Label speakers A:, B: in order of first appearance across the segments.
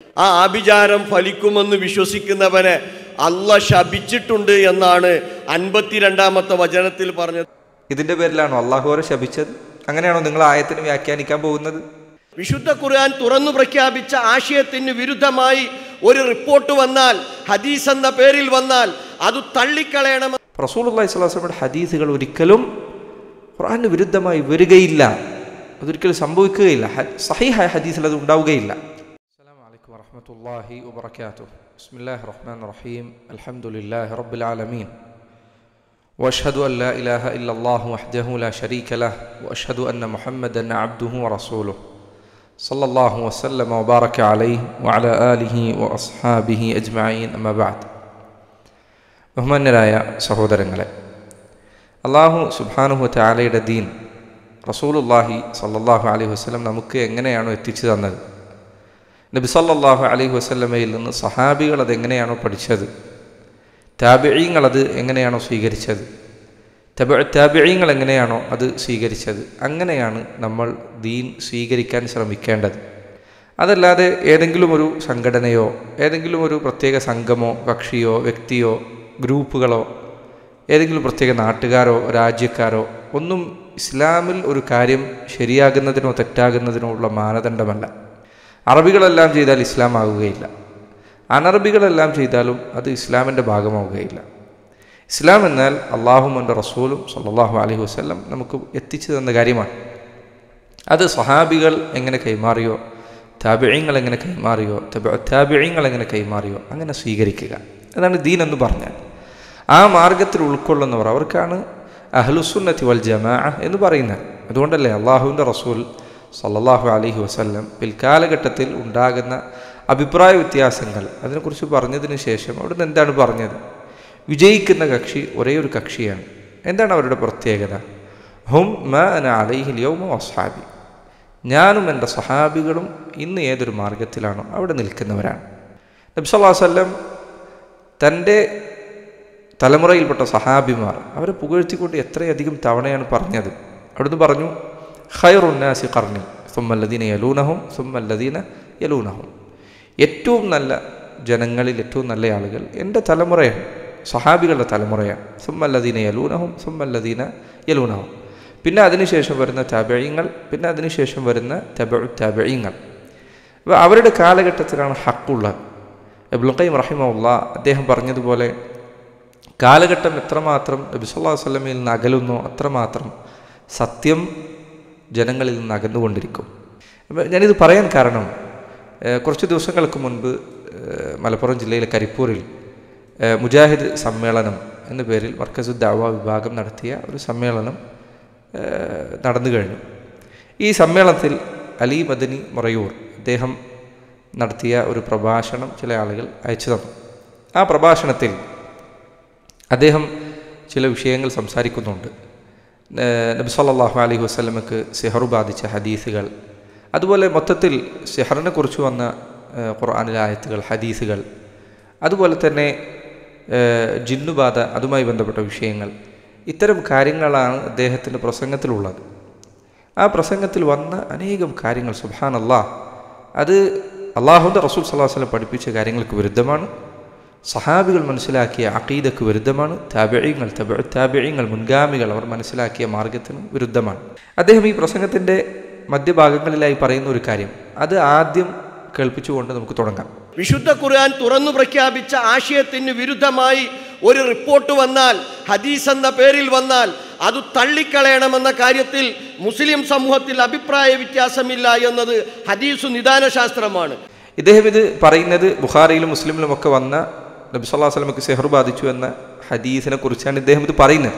A: ആ ആഭിചാരം ഫലിക്കുമെന്ന് വിശ്വസിക്കുന്നവനെ അള്ളാഹ് ശപിച്ചിട്ടുണ്ട് എന്നാണ് 52-ാമത്തെ വചനത്തിൽ പറഞ്ഞത്.
B: ഇതിന്റെ പേരിലാണോ അള്ളാഹു അവരെ ശപിച്ചത്? അങ്ങനെയാണോ നിങ്ങൾ ആയത്തിന് വ്യാഖ്യാനിക്കാൻ പോകുന്നത്?
A: വിശുദ്ധ ഖുർആൻ തുറന്നു പ്രഖ്യാപിച്ച ആശയത്തിന് വിരുദ്ധമായി ഒരു റിപ്പോർട്ട് വന്നാൽ, ഹദീസ് എന്ന പേരിൽ വന്നാൽ അത് തള്ളിക്കളയണം.
B: റസൂലുള്ളാഹി സ്വല്ലല്ലാഹു അലൈഹി വസല്ലമയുടെ ഹദീസുകൾ ഒരിക്കലും ഖുർആന് വിരുദ്ധമായി വരികയില്ല, അതൊരിക്കലും സംഭവിക്കുകയില്ല. സഹീഹായ ഹദീസിൽ അത് ഉണ്ടാവുകയില്ല. അസ്സലാമു അലൈക്കും വറഹ്മത്തുള്ളാഹി വബറകാതുഹു. ബിസ്മില്ലാഹിർ റഹ്മാനിർ റഹീം. അൽഹംദുലില്ലാഹി റബ്ബിൽ ആലമീൻ. വഅഷ്ഹദു അൻ ലാ ഇലാഹ ഇല്ലല്ലാഹു വഹ്ദഹു ലാ ശരീക ലഹ് വഅഷ്ഹദു അന്ന മുഹമ്മദൻ അബ്ദുഹു വറസൂലുഹു സല്ലല്ലാഹു വസല്ലമ വബാറക അലൈഹി വഅലാ ആലിഹി വഅസ്ഹാബിഹി അജ്മഈൻ. അമ്മാ ബഅദ്. ബഹുമാന്യരായ സഹോദരങ്ങളെ, അല്ലാഹു സുബ്ഹാനഹു വ തആലയുടെ ദീൻ റസൂലുള്ളാഹി സല്ലല്ലാഹു അലൈഹി വസല്ലം നമുക്ക് എങ്ങനെയാണോ എത്തിച്ചു തന്നത്, നബി സല്ലല്ലാഹു അലൈഹി വസല്ലമയിൽ നിന്ന് സഹാബികൾ അതെങ്ങനെയാണോ പഠിച്ചത്, താബിഈങ്ങൾ അത് എങ്ങനെയാണോ സ്വീകരിച്ചത്, താബിഈങ്ങൾ എങ്ങനെയാണോ അത് സ്വീകരിച്ചത്, അങ്ങനെയാണ് നമ്മൾ ദീൻ സ്വീകരിക്കാൻ ശ്രമിക്കേണ്ടത്. അതല്ലാതെ ഏതെങ്കിലും ഒരു സംഘടനയോ ഏതെങ്കിലും ഒരു പ്രത്യേക സംഘമോ കക്ഷിയോ വ്യക്തിയോ ഗ്രൂപ്പുകളോ ഏതെങ്കിലും പ്രത്യേക നാട്ടുകാരോ രാജ്യക്കാരോ ഒന്നും ഇസ്ലാമിൽ ഒരു കാര്യം ശരിയാകുന്നതിനോ തെറ്റാകുന്നതിനോ ഉള്ള മാനദണ്ഡമല്ല. അറബികളെല്ലാം ചെയ്താൽ ഇസ്ലാം ആകുകയില്ല, അനറബികളെല്ലാം ചെയ്താലും അത് ഇസ്ലാമിൻ്റെ ഭാഗമാവുകയില്ല. ഇസ്ലാം എന്നാൽ അള്ളാഹും അവൻ്റെ റസൂലും സല്ലല്ലാഹു അലൈഹി വസല്ലം നമുക്ക് എത്തിച്ചു തന്ന കാര്യമാണ്. അത് സ്വഹാബികൾ എങ്ങനെ കൈമാറിയോ, താബിഈങ്ങൾ എങ്ങനെ കൈമാറിയോ, താബിഈങ്ങൾ എങ്ങനെ കൈമാറിയോ അങ്ങനെ സ്വീകരിക്കുക. അതാണ് ദീൻ എന്ന് പറഞ്ഞാൽ. ആ മാർഗത്തിൽ ഉൾക്കൊള്ളുന്നവർ അവർക്കാണ് അഹ്ലുസുന്നത്തി വൽ ജമാഅ എന്ന് പറയുന്നത്. അതുകൊണ്ടല്ലേ അള്ളാഹുവിൻ്റെ റസൂൽ സല്ലല്ലാഹു അലൈഹി വസല്ലം പിൽക്കാലഘട്ടത്തിൽ ഉണ്ടാകുന്ന അഭിപ്രായ വ്യത്യാസങ്ങൾ അതിനെക്കുറിച്ച് പറഞ്ഞതിന് ശേഷം അവിടുന്ന് എന്താണ് പറഞ്ഞത്? വിജയിക്കുന്ന കക്ഷി ഒരേ ഒരു കക്ഷിയാണ്. എന്താണ് അവരുടെ പ്രത്യേകത? ഹും മാ അന അലൈഹിൽ യൗമ വസ്ഹാബി, ഞാനും എൻ്റെ സഹാബികളും ഇന്ന് ഏതൊരു മാർഗത്തിലാണോ അവിടെ നിൽക്കുന്നവരാണ്. നബി സല്ലല്ലാഹു അലൈഹി വസല്ലം തൻ്റെ തലമുറയിൽപ്പെട്ട സഹാബിമാർ അവരെ പുകഴ്ത്തിക്കൊണ്ട് എത്രയധികം തവണയാണ് പറഞ്ഞത്. അവിടുന്ന് പറഞ്ഞു, ഖൈറുന്നാസി ഖർനി സുമ്മല്ലദീന യലൂനഹും സുമ്മല്ലദീന യലൂനഹും, ഏറ്റവും നല്ല ജനങ്ങളിൽ ഏറ്റവും നല്ല ആളുകൾ എൻ്റെ തലമുറയാണ്, സഹാബികളുടെ തലമുറയാണ്. സുമ്മല്ലദീന യലൂനഹും സുമ്മല്ലദീന യലൂനഹും, പിന്നെ അതിനുശേഷം വരുന്ന താബിഈങ്ങൾ, പിന്നെ അതിനുശേഷം വരുന്ന താബിഈങ്ങൾ. അപ്പോൾ അവരുടെ കാലഘട്ടത്തിലാണ് ഹക്കുള്ളത്. ഇബ്നുൽ ഖയ്യിം റഹിമഹുല്ലാഹ് അദ്ദേഹം പറഞ്ഞതുപോലെ കാലഘട്ടം എത്രമാത്രം നബി സല്ലല്ലാഹു അലൈഹി വസല്ലമയിൽ നിന്ന് അകലുന്നോ അത്രമാത്രം സത്യം ജനങ്ങളിൽ നിന്ന് അകന്നുകൊണ്ടിരിക്കും. ഞാനിത് പറയാൻ കാരണം, കുറച്ച് ദിവസങ്ങൾക്ക് മുൻപ് മലപ്പുറം ജില്ലയിലെ കരിപ്പൂരിൽ മുജാഹിദ് സമ്മേളനം എന്ന പേരിൽ മർക്കസു ദഅവ വിഭാഗം നടത്തിയ ഒരു സമ്മേളനം നടന്നു കഴിഞ്ഞു. ഈ സമ്മേളനത്തിൽ അലി മദനി മൊറയൂർ അദ്ദേഹം നടത്തിയ ഒരു പ്രഭാഷണം ചില ആളുകൾ അയച്ചു തന്നു. ആ പ്രഭാഷണത്തിൽ അദ്ദേഹം ചില വിഷയങ്ങൾ സംസാരിക്കുന്നുണ്ട്. നബി സല്ലല്ലാഹു അലൈഹി വസല്ലമക്ക് സിഹർ ബാധിച്ച ഹദീസുകൾ, അതുപോലെ മൊത്തത്തിൽ സിഹറിനെ കുറിച്ച് വന്ന ഖുർആനിലെ ആയത്തുകൾ, ഹദീസുകൾ, അതുപോലെ തന്നെ ജിന്നുബാധ അതുമായി ബന്ധപ്പെട്ട വിഷയങ്ങൾ, ഇത്തരം കാര്യങ്ങളാണ് അദ്ദേഹത്തിൻ്റെ പ്രസംഗത്തിലുള്ളത്. ആ പ്രസംഗത്തിൽ വന്ന അനേകം കാര്യങ്ങൾ സുബ്ഹാനല്ലാഹ് അത് അള്ളാഹുവിൻ്റെ റസൂൽ സല്ലല്ലാഹു അലൈഹി വസല്ലം പഠിപ്പിച്ച കാര്യങ്ങൾക്ക് വിരുദ്ധമാണ്, സഹാബികൾ മനസ്സിലാക്കിയ അഖീദക്ക് വിരുദ്ധമാണ്, താബിഈങ്ങൾ മുൻഗാമികൾ അവർ മനസ്സിലാക്കിയ മാർഗത്തിന് വിരുദ്ധമാണ്. അദ്ദേഹം ഈ പ്രസംഗത്തിൻ്റെ മധ്യഭാഗങ്ങളിലായി പറയുന്ന ഒരു കാര്യം അത് ആദ്യം കേൾപ്പിച്ചുകൊണ്ട് നമുക്ക് തുടങ്ങാം.
A: വിശുദ്ധ ഖുർആൻ തുറന്നു പ്രഖ്യാപിച്ച ആശയത്തിന് വിരുദ്ധമായി ഒരു റിപ്പോർട്ട് വന്നാൽ, ഹദീസ് എന്ന പേരിൽ വന്നാൽ അത് തള്ളിക്കളയണമെന്ന കാര്യത്തിൽ മുസ്ലിം സമൂഹത്തിൽ അഭിപ്രായ വ്യത്യാസമില്ല എന്നത് ഹദീസു നിദാനശാസ്ത്രമാണ്.
B: ഇദ്ദേഹം ഇത് പറയുന്നത് ബുഖാരിയിലും മുസ്ലിമിലും ഒക്കെ വന്ന നബി സല്ലല്ലാഹു അലൈഹി വസല്ലമക്ക് സിഹർ ബാധിച്ചു എന്ന ഹദീസിനെ കുറിച്ചാണ് ഇദ്ദേഹം ഇത് പറയുന്നത്.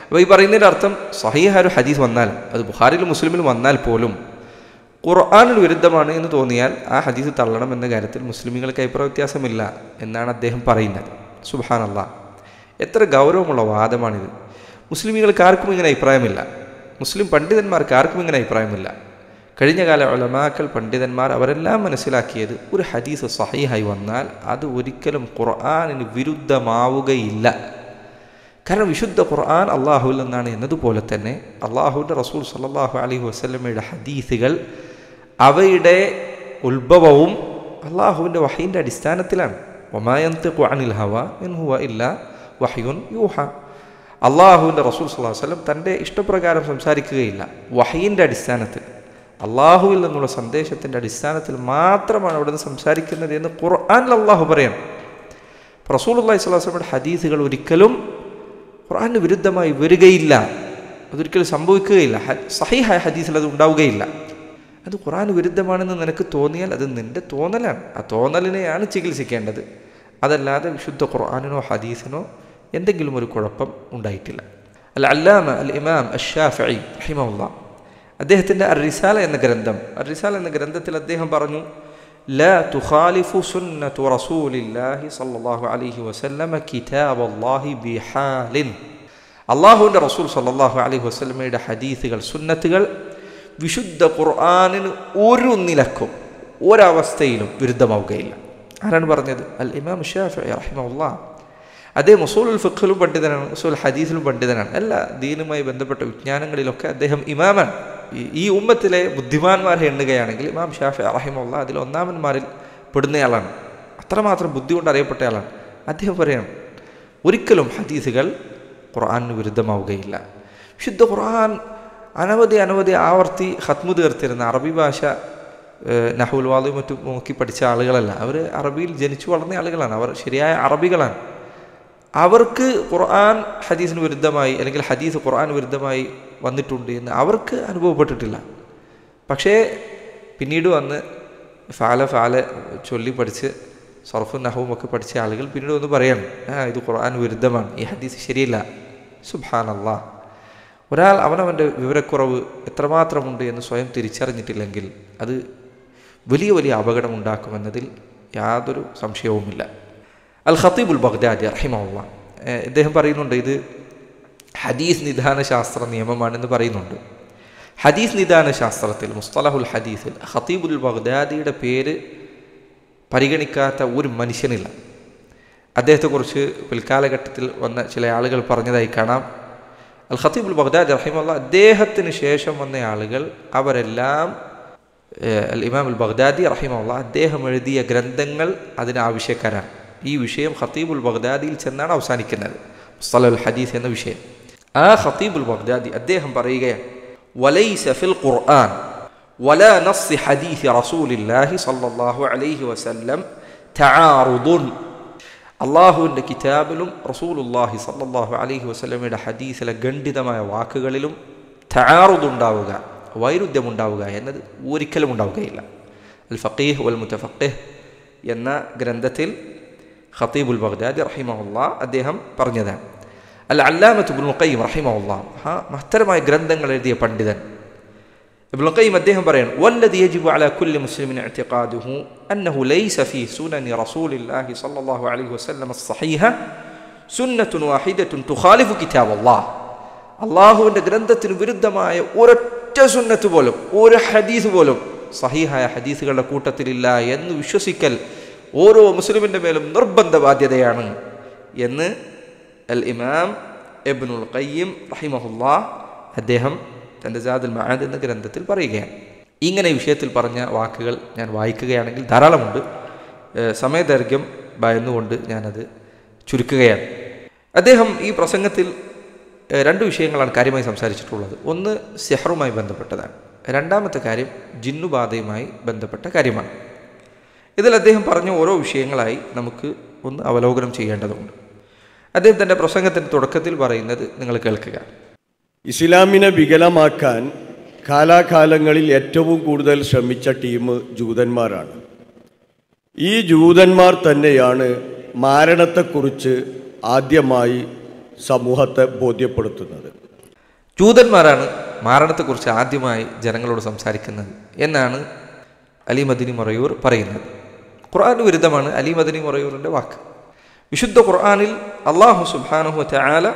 B: അപ്പോൾ ഈ പറയുന്നതിൻ്റെ അർത്ഥം സഹീഹായ ഒരു ഹദീസ് വന്നാലും അത് ബുഖാരിയിലും മുസ്ലിമിലും വന്നാൽ പോലും ഖുർആനിന് വിരുദ്ധമാണ് എന്ന് തോന്നിയാൽ ആ ഹദീസ് തള്ളണം എന്ന കാര്യത്തിൽ മുസ്ലിമുകൾക്ക് അഭിപ്രായ വ്യത്യാസമില്ല എന്നാണ് അദ്ദേഹം പറയുന്നത്. സുബ്ഹാനല്ലാഹ്, എത്ര ഗൗരവമുള്ള വാദമാണിത്. മുസ്ലിമുകൾക്ക് ആർക്കും ഇങ്ങനെ അഭിപ്രായമില്ല, മുസ്ലിം പണ്ഡിതന്മാർക്ക് ആർക്കും ഇങ്ങനെ അഭിപ്രായമില്ല. കഴിഞ്ഞകാല ഉലമാക്കൾ പണ്ഡിതന്മാർ അവരെല്ലാം മനസ്സിലാക്കിയത് ഒരു ഹദീസ് സഹീഹായി വന്നാൽ അത് ഒരിക്കലും ഖുർആനിന് വിരുദ്ധമാവുകയില്ല. കാരണം വിശുദ്ധ ഖുർആൻ അള്ളാഹുവിൽ നിന്നാണ് എന്നതുപോലെ തന്നെ അള്ളാഹുവിൻ്റെ റസൂൽ സല്ലല്ലാഹു അലൈഹി വസല്ലമയുടെ ഹദീസുകൾ അവയുടെ ഉത്ഭവവും അള്ളാഹുവിൻ്റെ വഹയിൻ്റെ അടിസ്ഥാനത്തിലാണ്. വമാ യന്തിഖു അനിൽ ഹവാ ഇൻ ഹുവ ഇല്ലാ വഹ്യുൻ യൂഹ. അള്ളാഹുവിൻ്റെ റസൂൽ സ്വല്ലല്ലാഹു അലൈഹി വസല്ലം തൻ്റെ ഇഷ്ടപ്രകാരം സംസാരിക്കുകയില്ല. വഹയിൻ്റെ അടിസ്ഥാനത്തിൽ, അള്ളാഹുവിൽ നിന്നുള്ള സന്ദേശത്തിൻ്റെ അടിസ്ഥാനത്തിൽ മാത്രമാണ് അവിടെ നിന്ന് സംസാരിക്കുന്നത് എന്ന് ഖുർആനിൽ അള്ളാഹു പറയണം. റസൂലുള്ളാഹി സ്വല്ലല്ലാഹു അലൈഹി വസല്ലമയുടെ ഹദീസുകൾ ഒരിക്കലും ഖുർആന് വിരുദ്ധമായി വരികയില്ല. അതൊരിക്കലും സംഭവിക്കുകയില്ല. സഹീഹായ ഹദീസിൽ അത് ഉണ്ടാവുകയില്ല. അത് ഖുർആന് വിരുദ്ധമാണെന്ന് നിനക്ക് തോന്നിയാൽ അത് നിൻ്റെ തോന്നലാണ്. ആ തോന്നലിനെയാണ് ചികിത്സിക്കേണ്ടത്. അതല്ലാതെ വിശുദ്ധ ഖുർആനിനോ ഹദീസിനോ എന്തെങ്കിലും ഒരു കുഴപ്പം ഉണ്ടായിട്ടില്ല. അൽ-അല്ലാമ അൽ-ഇമാം അശ്ശാഫിഈ റഹിമഹുല്ലാഹ് അദ്ദേഹത്തിൻ്റെ അർ-റിസാല എന്ന ഗ്രന്ഥത്തിൽ അദ്ദേഹം പറഞ്ഞു, ലാ തുഖാലിഫു സുന്നത്തു റസൂലില്ലാഹി സ്വല്ലല്ലാഹു അലൈഹി വസല്ലമ കിതാബല്ലാഹി ബിഹാലിൻ. അള്ളാഹുവിൻ്റെ റസൂൽ സ്വല്ലല്ലാഹു അലൈഹി വസല്ലമയുടെ ഹദീസുകൾ, സുന്നത്തുകൾ വിശുദ്ധ ഖുർആനിന് ഒരു നിലക്കും ഒരവസ്ഥയിലും വിരുദ്ധമാവുകയില്ല. ആരാണ് പറഞ്ഞത്? അൽ-ഇമാം ശാഫിഈ റഹിമഹുല്ലാഹ്. അദ്ദേഹം ഉസൂലുൽ ഫിഖ്ഹിലും പണ്ഡിതനാണ്, ഉസൂൽ ഹദീസിലും പണ്ഡിതനാണ്. എല്ലാ ദീനുമായി ബന്ധപ്പെട്ട വിജ്ഞാനങ്ങളിലൊക്കെ അദ്ദേഹം ഇമാമാണ്. ഈ ഉമ്മത്തിലെ ബുദ്ധിമാന്മാരെ എണ്ണുകയാണെങ്കിൽ ഇമാം ശാഫിഈ റഹിമഹുല്ലാഹ് അതിൽ ഒന്നാമന്മാരിൽ പെടുന്നയാളാണ്. അത്രമാത്രം ബുദ്ധി കൊണ്ട് അറിയപ്പെട്ടയാളാണ്. അദ്ദേഹം പറയണം, ഒരിക്കലും ഹദീസുകൾ ഖുർആനിന് വിരുദ്ധമാവുകയില്ല. വിശുദ്ധ ഖുർആൻ അനവധി ആവർത്തി ഖത്മു തീർത്തിരുന്ന, അറബി ഭാഷ നഹ്വുൽ വാദിയും മറ്റും നോക്കി പഠിച്ച ആളുകളല്ല. അവർ അറബിയിൽ ജനിച്ചു വളർന്ന ആളുകളാണ്. അവർ ശരിയായ അറബികളാണ്. അവർക്ക് ഖുർആൻ ഹദീസിന് വിരുദ്ധമായി അല്ലെങ്കിൽ ഹദീസ് ഖുർആൻ വിരുദ്ധമായി വന്നിട്ടുണ്ട് എന്ന് അവർക്ക് അനുഭവപ്പെട്ടിട്ടില്ല. പക്ഷേ പിന്നീട് വന്ന് ഫാല ചൊല്ലി പഠിച്ച് സർഫും നഹവും ഒക്കെ പഠിച്ച ആളുകൾ പിന്നീട് വന്ന് പറയണം, ഇത് ഖുർആൻ വിരുദ്ധമാണ്, ഈ ഹദീസ് ശരിയല്ല. സുബ്ഹാനല്ലാഹ്. ഒരാൾ അവനവൻ്റെ വിവരക്കുറവ് എത്രമാത്രമുണ്ട് എന്ന് സ്വയം തിരിച്ചറിഞ്ഞിട്ടില്ലെങ്കിൽ അത് വലിയ അപകടമുണ്ടാക്കുമെന്നതിൽ യാതൊരു സംശയവുമില്ല. അൽ-ഖത്തീബുൽ ബഗ്ദാദി റഹിമഹുല്ലാഹ് ഇദ്ദേഹം പറയുന്നുണ്ട്, ഇത് ഹദീസ് നിദാന ശാസ്ത്ര നിയമമാണെന്ന് പറയുന്നുണ്ട്. ഹദീസ് നിദാന ശാസ്ത്രത്തിൽ, മുസ്തലഹുൽ ഹദീസിൽ ഖത്തീബുൽ ബഗ്ദാദിയുടെ പേര് പരിഗണിക്കാത്ത ഒരു മനുഷ്യനില്ല. അദ്ദേഹത്തെക്കുറിച്ച് പിൽക്കാലഘട്ടത്തിൽ വന്ന ചില ആളുകൾ പറഞ്ഞതായി കാണാം. അൽ-ഖത്തീബുൽ ബഗ്ദാദി റഹിമഹുല്ലാഹ് അദ്ദേഹത്തിന് ശേഷം വന്ന ആളുകൾ അവരെല്ലാം അൽ-ഇമാം അൽ-ബഗ്ദാദി റഹിമഹുല്ലാഹ് അദ്ദേഹം എഴുതിയ ഗ്രന്ഥങ്ങൾ അതിനാവശ്യക്കാരാണ്. ഈ വിഷയം ഖത്തീബുൽ ബഗ്ദാദിയിൽ ചെന്നാണ് അവസാനിക്കുന്നത്, മുസ്തലഹുൽ ഹദീസ് എന്ന വിഷയം. ആ ഖത്തീബുൽ ബഗ്ദാദി അദ്ദേഹം പറയുകയാണ്, വലൈസ ഫിൽ ഖുർആൻ വലാ നസ്സ് ഹദീസ് റസൂലില്ലാഹി സ്വല്ലല്ലാഹു അലൈഹി വസല്ലം തആറുദുൻ. അള്ളാഹുവിൻ്റെ കിതാബിലും റസൂലുള്ളാഹി സ്വല്ലല്ലാഹു അലൈഹി വസല്ലമയുടെ ഹദീസിലെ ഖണ്ഡിതമായ വാക്കുകളിലും തആറുദുണ്ടാവുക, വൈരുദ്ധ്യമുണ്ടാവുക എന്നത് ഒരിക്കലും ഉണ്ടാവുകയില്ല. അൽ ഫഖീഹ് വൽ മുതഫഖിഹ് എന്ന ഗ്രന്ഥത്തിൽ ഖത്തീബുൽ ബഗ്ദാദി റഹിമഹുല്ലാഹ് അദ്ദേഹം പറഞ്ഞതാണ്. അൽ-അല്ലാമത്ത് ഇബ്നുൽ ഖയ്യിം റഹിമഹുല്ലാഹ് മഹത്തരമായ ഗ്രന്ഥങ്ങൾ എഴുതിയ പണ്ഡിതൻ ഇബ്നുൽ ഖയ്യിം അദ്ദേഹം പറയാണ്, വല്ലദി യജിബു അലാ കുല്ലി മുസ്ലിമിൻ ഇഅ്തിഖാദുഹു അന്നഹു ലൈസ ഫീ സുനനി റസൂലില്ലാഹി സ്വല്ലല്ലാഹു അലൈഹി വസല്ലം അസ്സഹീഹ സുന്നത്തുൻ വാഹിദത്തുൻ തുഖാലിഫു കിതാബല്ലാഹ്. അല്ലാഹുവിൻ്റെ ഗ്രന്ഥത്തിന് വിരുദ്ധമായ ഒരൊറ്റ സുന്നത്ത് പോലും, ഒരു ഹദീസ് പോലും സഹീഹായ ഹദീസുകളുടെ കൂട്ടത്തിലില്ല എന്ന് വിശ്വസിക്കൽ ഓരോ മുസ്ലിമിൻ്റെ മേലും നിർബന്ധ ബാധ്യതയാണ് എന്ന് അൽ-ഇമാം ഇബ്നുൽ ഖയ്യിം റഹിമഹുല്ലാഹ് അദ്ദേഹം തൻ്റെ സാദുൽ മആദ് എന്ന ഗ്രന്ഥത്തിൽ പറയുകയാണ്. ഇങ്ങനെ വിഷയത്തിൽ പറഞ്ഞ വാക്കുകൾ ഞാൻ വായിക്കുകയാണെങ്കിൽ ധാരാളമുണ്ട്. സമയദൈർഘ്യം ഭയന്നുകൊണ്ട് ഞാനത് ചുരുക്കുകയാണ്. അദ്ദേഹം ഈ പ്രസംഗത്തിൽ രണ്ട് വിഷയങ്ങളാണ് കാര്യമായി സംസാരിച്ചിട്ടുള്ളത്. ഒന്ന് സിഹറുമായി ബന്ധപ്പെട്ടതാണ്, രണ്ടാമത്തെ കാര്യം ജിന്നുബാധയുമായി ബന്ധപ്പെട്ട കാര്യമാണ്. ഇതിൽ അദ്ദേഹം പറഞ്ഞ ഓരോ വിഷയങ്ങളായി നമുക്ക് ഒന്ന് അവലോകനം ചെയ്യേണ്ടതുണ്ട്. അദ്ദേഹം തൻ്റെ പ്രസംഗത്തിൻ്റെ തുടക്കത്തിൽ പറയുന്നത് നിങ്ങൾ കേൾക്കുക.
A: ഇസ്ലാമിനെ വികലമാക്കാൻ കാലാകാലങ്ങളിൽ ഏറ്റവും കൂടുതൽ ശ്രമിച്ച ടീം ജൂതന്മാരാണ്. ഈ ജൂതന്മാർ തന്നെയാണ് മാരണത്തെക്കുറിച്ച് ആദ്യമായി സമൂഹത്തെ ബോധ്യപ്പെടുത്തുന്നത്.
B: ജൂതന്മാരാണ് മാരണത്തെക്കുറിച്ച് ആദ്യമായി ജനങ്ങളോട് സംസാരിക്കുന്നത് എന്നാണ് അലി മദനി മറയൂർ പറയുന്നത്. ഖുർആന് വിരുദ്ധമാണ് അലി മദനി മറയൂറിൻ്റെ വാക്ക്. വിശുദ്ധ ഖുർആനിൽ അല്ലാഹു സുബ്ഹാനഹു വതആല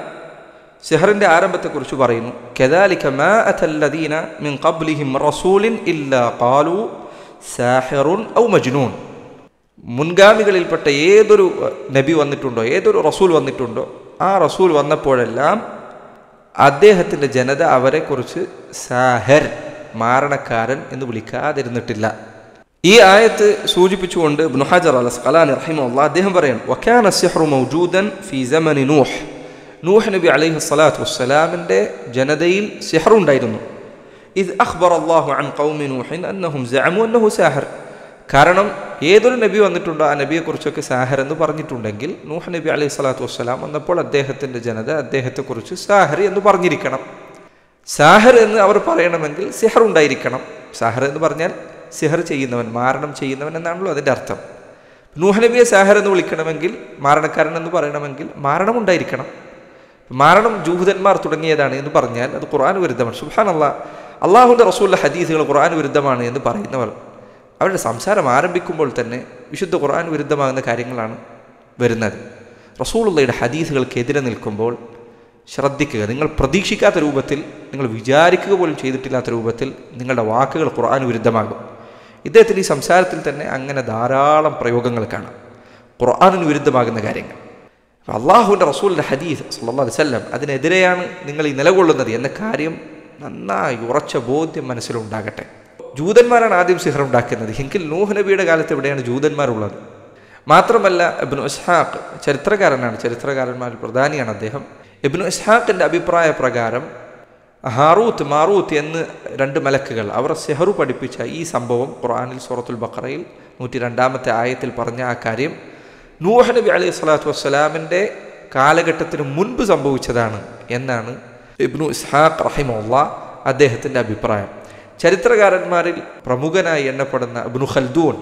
B: സിഹറിൻ്റെ ആരംഭത്തെക്കുറിച്ച് പറയുന്നു, കദാലിക മാ അതല്ലദീന മിൻ ഖബ്ലിഹിം റസൂലിൻ ഇല്ലാ ഖാലൂ സാഹിറുൻ ഔ മജ്നൂൻ. മുൻഗാമികളിൽപ്പെട്ട ഏതൊരു നബി വന്നിട്ടുണ്ടോ, ഏതൊരു റസൂൽ വന്നിട്ടുണ്ടോ, ആ റസൂൽ വന്നപ്പോഴെല്ലാം അദ്ദേഹത്തിൻ്റെ ജനത അവരെക്കുറിച്ച് സാഹിർ, മാരണക്കാരൻ എന്ന് വിളിക്കാതിരുന്നിട്ടില്ല. ഈ ആയത്ത് സൂചിപ്പിച്ചുകൊണ്ട് ഇബ്നു ഹജർ അൽ അസ്ഖലാനി റഹിമഹുല്ലാഹ് അദ്ദേഹം പറയാണ് വകാന സിഹ്റു മൗജൂദൻ ഫീ സമനി നൂഹ് നബി അലൈഹി സ്വലാത്തു വസ്സലാമിൻ്റെ ജനതയിൽ സിഹ്ർ ഉണ്ടായിരുന്നു. ഇദ് അഖ്ബറ അല്ലാഹു അൻ ഖൗമി നൂഹിൻ അന്നഹും സഅമു അന്നഹു സാഹിർ. കാരണം ഏതൊരു നബി വന്നിട്ടുണ്ടോ ആ നബിയെക്കുറിച്ചൊക്കെ സാഹിർ എന്ന് പറഞ്ഞിട്ടുണ്ടെങ്കിൽ നൂഹ് നബി അലൈഹി സ്വലാത്തു വസ്സലാം വന്നപ്പോൾ അദ്ദേഹത്തിൻ്റെ ജനത അദ്ദേഹത്തെക്കുറിച്ച് സാഹിർ എന്ന് പറഞ്ഞിരിക്കണം. സാഹിർ എന്ന് അവർ പറയണമെങ്കിൽ സിഹർ ഉണ്ടായിരിക്കണം. സാഹിർ എന്ന് പറഞ്ഞാൽ സിഹർ ചെയ്യുന്നവൻ, മാരണം ചെയ്യുന്നവൻ എന്നാണല്ലോ അതിൻ്റെ അർത്ഥം. നൂഹ് നബിയെ സാഹിർ എന്ന് വിളിക്കണമെങ്കിൽ, മാരണക്കാരൻ എന്ന് പറയണമെങ്കിൽ മാരണം ഉണ്ടായിരിക്കണം. മാരണം ജൂഹുദന്മാർ തുടങ്ങിയതാണ് എന്ന് പറഞ്ഞാൽ അത് ഖുർആൻ വിരുദ്ധമാണ്. സുബ്ഹാനല്ലാഹ്, അള്ളാഹുവിൻ്റെ റസൂലിൻ്റെ ഹദീസുകൾ ഖുർആൻ വിരുദ്ധമാണ് എന്ന് പറയുന്നവർ അവരുടെ സംസാരം ആരംഭിക്കുമ്പോൾ തന്നെ വിശുദ്ധ ഖുർആൻ വിരുദ്ധമാകുന്ന കാര്യങ്ങളാണ് വരുന്നത്. റസൂലുള്ളാഹിയുടെ ഹദീസുകൾക്കെതിരെ നിൽക്കുമ്പോൾ ശ്രദ്ധിക്കുക. നിങ്ങൾ പ്രതീക്ഷിക്കാത്ത രൂപത്തിൽ, നിങ്ങൾ വിചാരിക്കുക പോലും ചെയ്തിട്ടില്ലാത്ത രൂപത്തിൽ നിങ്ങളുടെ വാക്കുകൾ ഖുർആൻ വിരുദ്ധമാകും. ഇദ്ദേഹത്തിൻ്റെ ഈ സംസാരത്തിൽ തന്നെ അങ്ങനെ ധാരാളം പ്രയോഗങ്ങൾ കാണാം, ഖുർആനിന് വിരുദ്ധമാകുന്ന കാര്യങ്ങൾ. അള്ളാഹുവിൻ്റെ റസൂലിൻ്റെ ഹദീസ് സല്ലല്ലാഹു അലൈഹി വസല്ലം അതിനെതിരെയാണ് നിങ്ങൾ ഈ നിലകൊള്ളുന്നത് എന്ന കാര്യം നന്നായി ഉറച്ച ബോധ്യം മനസ്സിലുണ്ടാകട്ടെ. ജൂതന്മാരാണ് ആദ്യം സിഹർ ഉണ്ടാക്കുന്നത് എങ്കിൽ നൂഹ് നബിയുടെ കാലത്ത് എവിടെയാണ് ജൂതന്മാരുള്ളത്? മാത്രമല്ല ഇബ്നു ഇസ്ഹാഖ് ചരിത്രകാരനാണ്, ചരിത്രകാരന്മാരിൽ പ്രധാനിയാണ് അദ്ദേഹം. ഇബ്നു ഇസ്ഹാഖിൻ്റെ അഭിപ്രായ പ്രകാരം ഹാറൂത്ത് മാറൂത്ത് എന്ന് 2 മലക്കുകൾ അവർ സിഹറു പഠിപ്പിച്ച ഈ സംഭവം ഖുർആനിൽ സൂറത്തുൽ ബഖറയിൽ 102-ാമത്തെ ആയത്തിൽ പറഞ്ഞ ആ കാര്യം നൂഹ് നബി അലൈഹി സ്വലാത്തു വസ്സലാമിൻ്റെ കാലഘട്ടത്തിന് മുൻപ് സംഭവിച്ചതാണ് എന്നാണ് ഇബ്നു ഇസ്ഹാഖ് റഹിമഹുല്ലാഹ് അദ്ദേഹത്തിൻ്റെ അഭിപ്രായം. ചരിത്രകാരന്മാരിൽ പ്രമുഖനായി എണ്ണപ്പെടുന്ന ഇബ്നു ഖൽദൂൻ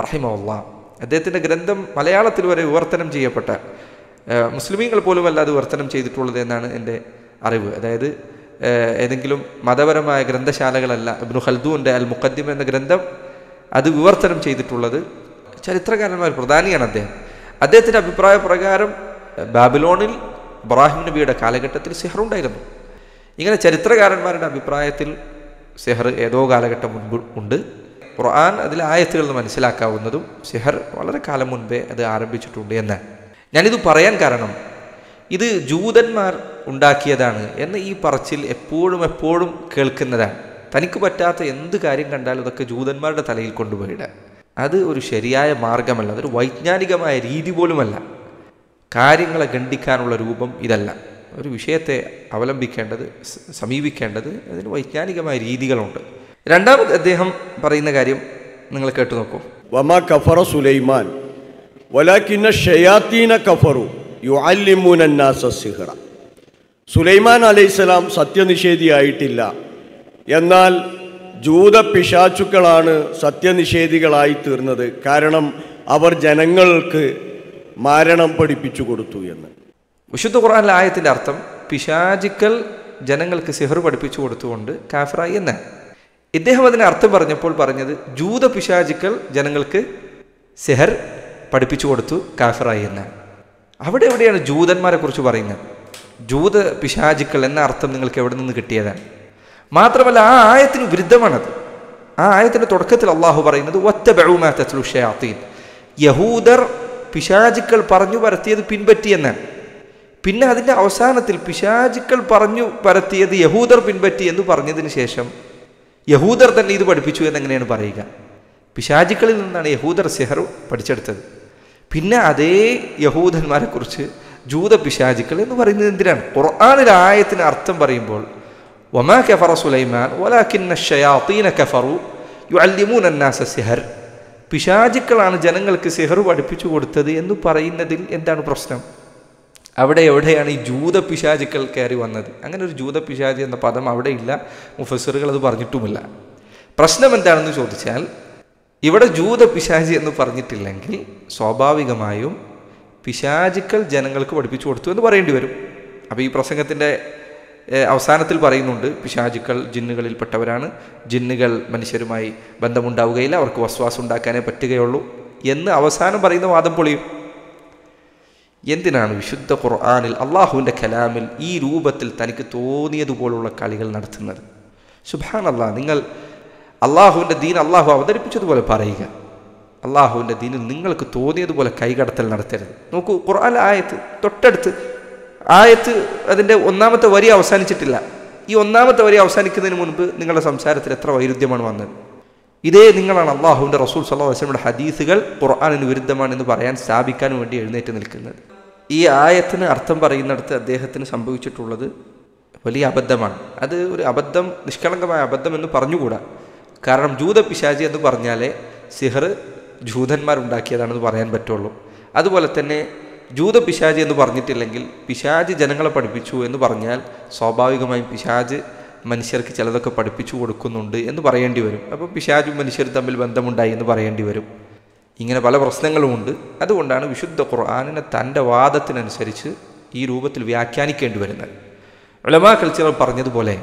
B: റഹിമഹുല്ലാഹ് അദ്ദേഹത്തിൻ്റെ ഗ്രന്ഥം മലയാളത്തിൽ വരെ വിവർത്തനം ചെയ്യപ്പെട്ട, മുസ്ലിമീങ്ങൾ പോലുമല്ല അത് വിവർത്തനം ചെയ്തിട്ടുള്ളത് എന്നാണ് എൻ്റെ അറിവ്. അതായത് ഏതെങ്കിലും മതപരമായ ഗ്രന്ഥശാലകളല്ല ഇബ്നു ഖൽദൂൻ്റെ അൽ മുഖദ്ദിമ എന്ന ഗ്രന്ഥം അത് വിവർത്തനം ചെയ്തിട്ടുള്ളത്. ചരിത്രകാരന്മാർ പ്രധാനിയാണ് അദ്ദേഹം. അദ്ദേഹത്തിൻ്റെ അഭിപ്രായ പ്രകാരം ബാബിലോണിൽ ഇബ്രാഹിം നബിയുടെ കാലഘട്ടത്തിൽ സിഹർ ഉണ്ടായിരുന്നു. ഇങ്ങനെ ചരിത്രകാരന്മാരുടെ അഭിപ്രായത്തിൽ സിഹർ ഏതോ കാലഘട്ടം മുൻപ് ഉണ്ട്. ഖുർആൻ അതിലെ ആയത്തുകൾ മനസ്സിലാക്കാവുന്നതും സിഹർ വളരെ കാലം മുൻപേ അത് ആരംഭിച്ചിട്ടുണ്ട് എന്നാണ്. ഞാനിത് പറയാൻ കാരണം ഇത് ജൂതന്മാർ ഉണ്ടാക്കിയതാണ് എന്ന ഈ പറച്ചിൽ എപ്പോഴും കേൾക്കുന്നതാണ്. തനിക്ക് പറ്റാത്ത എന്ത് കാര്യം കണ്ടാലും അതൊക്കെ ജൂതന്മാരുടെ തലയിൽ കൊണ്ടുപോയിടുക. അത് ഒരു ശരിയായ മാർഗമല്ല, അതൊരു വൈജ്ഞാനികമായ രീതി പോലുമല്ല. കാര്യങ്ങളെ ഖണ്ഡിക്കാനുള്ള രൂപം ഇതല്ല. ഒരു വിഷയത്തെ അവലംബിക്കേണ്ടത്, സമീപിക്കേണ്ടത് അതിന് വൈജ്ഞാനികമായ രീതികളുണ്ട്. രണ്ടാമത് അദ്ദേഹം പറയുന്ന കാര്യം നിങ്ങൾ കേട്ടു നോക്കൂ.
A: വമാ കഫറ സുലൈമാൻ വലാകിന്ന ഷയാത്തീന കഫറു യുഅല്ലിമൂന അന്നാസ സിഹ്റ. സുലൈമാൻ അലൈഹിസ്സലാം സത്യനിഷേധിയായിട്ടില്ല, എന്നാൽ ജൂത പിശാചുക്കളാണ് സത്യനിഷേധികളായി തീർന്നത്. കാരണം അവർ ജനങ്ങൾക്ക് മാരണം പഠിപ്പിച്ചു കൊടുത്തു എന്ന്.
B: വിശുദ്ധ ഖുർആനിലെ ആയത്തിൻ്റെ അർത്ഥം പിശാചുക്കൾ ജനങ്ങൾക്ക് സിഹർ പഠിപ്പിച്ചു കൊടുത്തുകൊണ്ട് കാഫിറായി എന്നാണ്. ഇദ്ദേഹം അതിന് അർത്ഥം പറഞ്ഞപ്പോൾ പറഞ്ഞത് ജൂത പിശാചുക്കൾ ജനങ്ങൾക്ക് സിഹർ പഠിപ്പിച്ചു കൊടുത്തു കാഫിറായി എന്നാണ്. അവിടെ എവിടെയാണ് ജൂതന്മാരെ കുറിച്ച് പറയുന്നത്? ജൂത പിശാചുക്കൾ എന്ന അർത്ഥം നിങ്ങൾക്ക് എവിടെ നിന്ന് കിട്ടിയതാണ്? മാത്രമല്ല ആ ആയത്തിന് വിരുദ്ധമാണത്. ആ ആയത്തിൻ്റെ തുടക്കത്തിൽ അള്ളാഹു പറയുന്നത് വത്തബഉ മാ തത്ലു ശയാത്തീൻ, യഹൂദർ പിശാചുക്കൾ പറഞ്ഞു പരത്തിയത് പിൻപറ്റി എന്നാണ്. പിന്നെ അതിൻ്റെ അവസാനത്തിൽ പിശാചുക്കൾ പറഞ്ഞു പരത്തിയത് യഹൂദർ പിൻപറ്റി എന്ന് പറഞ്ഞതിന് ശേഷം യഹൂദർ തന്നെ ഇത് പഠിപ്പിച്ചു എന്നെങ്ങനെയാണ് പറയുക? പിശാചുക്കളിൽ നിന്നാണ് യഹൂദർ സിഹർ പഠിച്ചെടുത്തത്. പിന്നെ അതേ യഹൂദന്മാരെ കുറിച്ച് ജൂത പിശാചുക്കൾ എന്ന് പറയുന്നത് എന്തിനാണ്? ഖുർആനിലെ ആയത്തിന് അർത്ഥം പറയുമ്പോൾ വമാ കഫറ സുലൈമാൻ വലാകിന്ന ശയാത്തീന കഫറു യുഅല്ലിമൂന അന്നാസ സിഹർ, പിശാചുക്കളാണ് ജനങ്ങൾക്ക് സിഹർ പഠിപ്പിച്ചു കൊടുത്തത് എന്ന് പറയുന്നതിൽ എന്താണ് പ്രശ്നം? അവിടെ എവിടെയാണ് ഈ ജൂത പിശാചുക്കൾ കയറി വന്നത്? അങ്ങനെ ഒരു ജൂത പിശാചി എന്ന പദം അവിടെ ഇല്ല, മുഫസ്സിറുകൾ അത് പറഞ്ഞിട്ടുമില്ല. പ്രശ്നം എന്താണെന്ന് ചോദിച്ചാൽ ഇവിടെ ജൂത പിശാചി എന്ന് പറഞ്ഞിട്ടില്ലെങ്കിൽ സ്വാഭാവികമായും പിശാചുക്കൾ ജനങ്ങൾക്ക് പഠിപ്പിച്ചു കൊടുത്തു എന്ന് പറയേണ്ടി വരും. അപ്പോൾ ഈ പ്രസംഗത്തിൻ്റെ അവസാനത്തിൽ പറയുന്നുണ്ട് പിശാചുക്കൾ ജിന്നുകളിൽപ്പെട്ടവരാണ്, ജിന്നുകൾ മനുഷ്യരുമായി ബന്ധമുണ്ടാവുകയില്ല, അവർക്ക് വസ്വാസം ഉണ്ടാക്കാനേ പറ്റുകയുള്ളൂ എന്ന് അവസാനം പറയുന്ന വാദം പൊളിയും. എന്തിനാണ് വിശുദ്ധ ഖുർആനിൽ അള്ളാഹുവിൻ്റെ കലാമിൽ ഈ രൂപത്തിൽ തനിക്ക് തോന്നിയതുപോലുള്ള കളികൾ നടത്തുന്നത്? സുബ്ഹാനല്ലാഹ്, നിങ്ങൾ അള്ളാഹുവിൻ്റെ ദീൻ അള്ളാഹു അവതരിപ്പിച്ചതുപോലെ പറയുക. അള്ളാഹുവിൻ്റെ ദീനിൽ നിങ്ങൾക്ക് തോന്നിയതുപോലെ കൈകടത്തൽ നടത്തരുത്. നോക്കൂ, ഖുർആൻ ആയത്ത് തൊട്ടടുത്ത് ആയത്ത് അതിൻ്റെ 1-ാമത്തെ വരി അവസാനിച്ചിട്ടില്ല. ഈ 1-ാമത്തെ വരി അവസാനിക്കുന്നതിന് മുൻപ് നിങ്ങളുടെ സംസാരത്തിൽ എത്ര വൈരുദ്ധ്യമാണ് വന്നത്? ഇതേ നിങ്ങളാണ് അള്ളാഹുവിൻ്റെ റസൂൽ സല്ലല്ലാഹു അലൈഹി വസല്ലമയുടെ ഹദീസുകൾ ഖുർആനിന് വിരുദ്ധമാണെന്ന് പറയാൻ സ്ഥാപിക്കാൻ വേണ്ടി എഴുന്നേറ്റ് നിൽക്കുന്നത്. ഈ ആയത്തിന് അർത്ഥം പറയുന്നിടത്ത് അദ്ദേഹത്തിന് സംഭവിച്ചിട്ടുള്ളത് വലിയ അബദ്ധമാണ്. അത് ഒരു അബദ്ധം, നിഷ്കളങ്കമായ അബദ്ധം എന്ന് പറഞ്ഞുകൂടാ. കാരണം ജൂതപിശാചി എന്ന് പറഞ്ഞാലേ സിഹർ ജൂതന്മാരുണ്ടാക്കിയതാണെന്ന് പറയാൻ പറ്റുള്ളൂ. അതുപോലെ തന്നെ ജൂതപിശാചി എന്ന് പറഞ്ഞിട്ടില്ലെങ്കിൽ പിശാച് ജനങ്ങളെ പഠിപ്പിച്ചു എന്ന് പറഞ്ഞാൽ സ്വാഭാവികമായും പിശാച് മനുഷ്യർക്ക് ചിലതൊക്കെ പഠിപ്പിച്ചു കൊടുക്കുന്നുണ്ട് എന്ന് പറയേണ്ടി വരും. അപ്പോൾ പിശാചും മനുഷ്യരും തമ്മിൽ ബന്ധമുണ്ടായി എന്ന് പറയേണ്ടി വരും. ഇങ്ങനെ പല പ്രശ്നങ്ങളുമുണ്ട്. അതുകൊണ്ടാണ് വിശുദ്ധ ഖുർആനിനെ തൻ്റെ വാദത്തിനനുസരിച്ച് ഈ രൂപത്തിൽ വ്യാഖ്യാനിക്കേണ്ടി വരുന്നത്. ഉലമാക്കൾ ചിലർ പറഞ്ഞതുപോലെ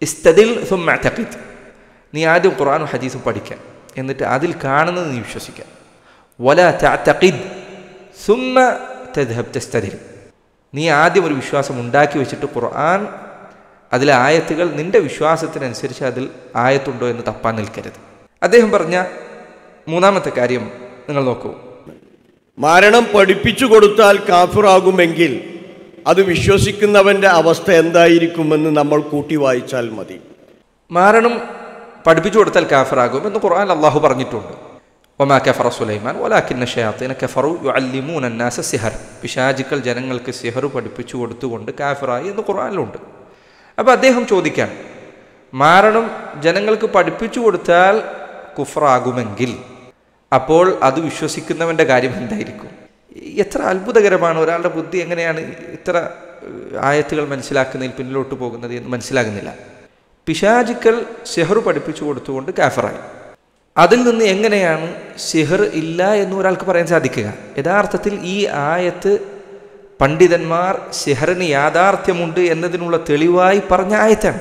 B: ഇസ്തദിൽ സുമ്മ തഖിദ്, നീ ആദ്യം ഖുർആനും ഹദീസും പഠിക്കുക, എന്നിട്ട് അതിൽ കാണുന്നത് നീ വിശ്വസിക്കുക. വല തഅതഖിദ് സുമ്മ തദ്ഹബ് തസ്തദിൽ, നീ ആദ്യം ഒരു വിശ്വാസം ഉണ്ടാക്കി വെച്ചിട്ട് ഖുർആൻ അതിലെ ആയത്തുകൾ നിന്റെ വിശ്വാസത്തിനനുസരിച്ച് അതിൽ ആയത്തുണ്ടോ എന്ന് തപ്പാൻ നിൽക്കരുത്. അദ്ദേഹം പറഞ്ഞ മൂന്നാമത്തെ കാര്യം നിങ്ങൾ നോക്കൂ.
A: മരണം പഠിപ്പിച്ചു കൊടുത്താൽ കാഫിറാകുമെങ്കിൽ അത് വിശ്വസിക്കുന്നവൻ്റെ അവസ്ഥ എന്തായിരിക്കുമെന്ന് നമ്മൾ കൂട്ടി വായിച്ചാൽ മതി.
B: മരണം പഠിപ്പിച്ചു കൊടുത്താൽ കാഫിറാകും എന്ന് ഖുർആൻ അള്ളാഹു പറഞ്ഞിട്ടുണ്ട്. വമാ കഫറ സുലൈമാൻ വലാകിന്ന ശയാത്തീന കഫറു യുഅല്ലിമൂന അന്നാസ സിഹർ, പിശാചുക്കൾ ജനങ്ങൾക്ക് സിഹർ പഠിപ്പിച്ചു കൊടുത്തുകൊണ്ട് കാഫിറായി എന്ന് ഖുർആനിലുണ്ട്. അപ്പോൾ അദ്ദേഹം ചോദിക്കാൻ, മരണം ജനങ്ങൾക്ക് പഠിപ്പിച്ചു കൊടുത്താൽ കുഫറാകുമെങ്കിൽ അപ്പോൾ അത് വിശ്വസിക്കുന്നവൻ്റെ കാര്യം എന്തായിരിക്കും? എത്ര അത്ഭുതകരമാണ്! ഒരാളുടെ ബുദ്ധി എങ്ങനെയാണ് ഇത്ര ആയത്തുകൾ മനസ്സിലാക്കുന്നതിൽ പിന്നിലോട്ട് പോകുന്നത് എന്ന് മനസ്സിലാകുന്നില്ല. പിശാചുക്കൾ സിഹർ പഠിപ്പിച്ചു കൊടുത്തുകൊണ്ട് കാഫിറായി. അതിൽ നിന്ന് എങ്ങനെയാണ് സിഹർ ഇല്ല എന്ന് ഒരാൾക്ക് പറയാൻ സാധിക്കുക? യഥാർത്ഥത്തിൽ ഈ ആയത്ത് പണ്ഡിതന്മാർ സിഹറിന് യാഥാർത്ഥ്യമുണ്ട് എന്നതിനുള്ള തെളിവായി പറഞ്ഞ ആയത്താണ്.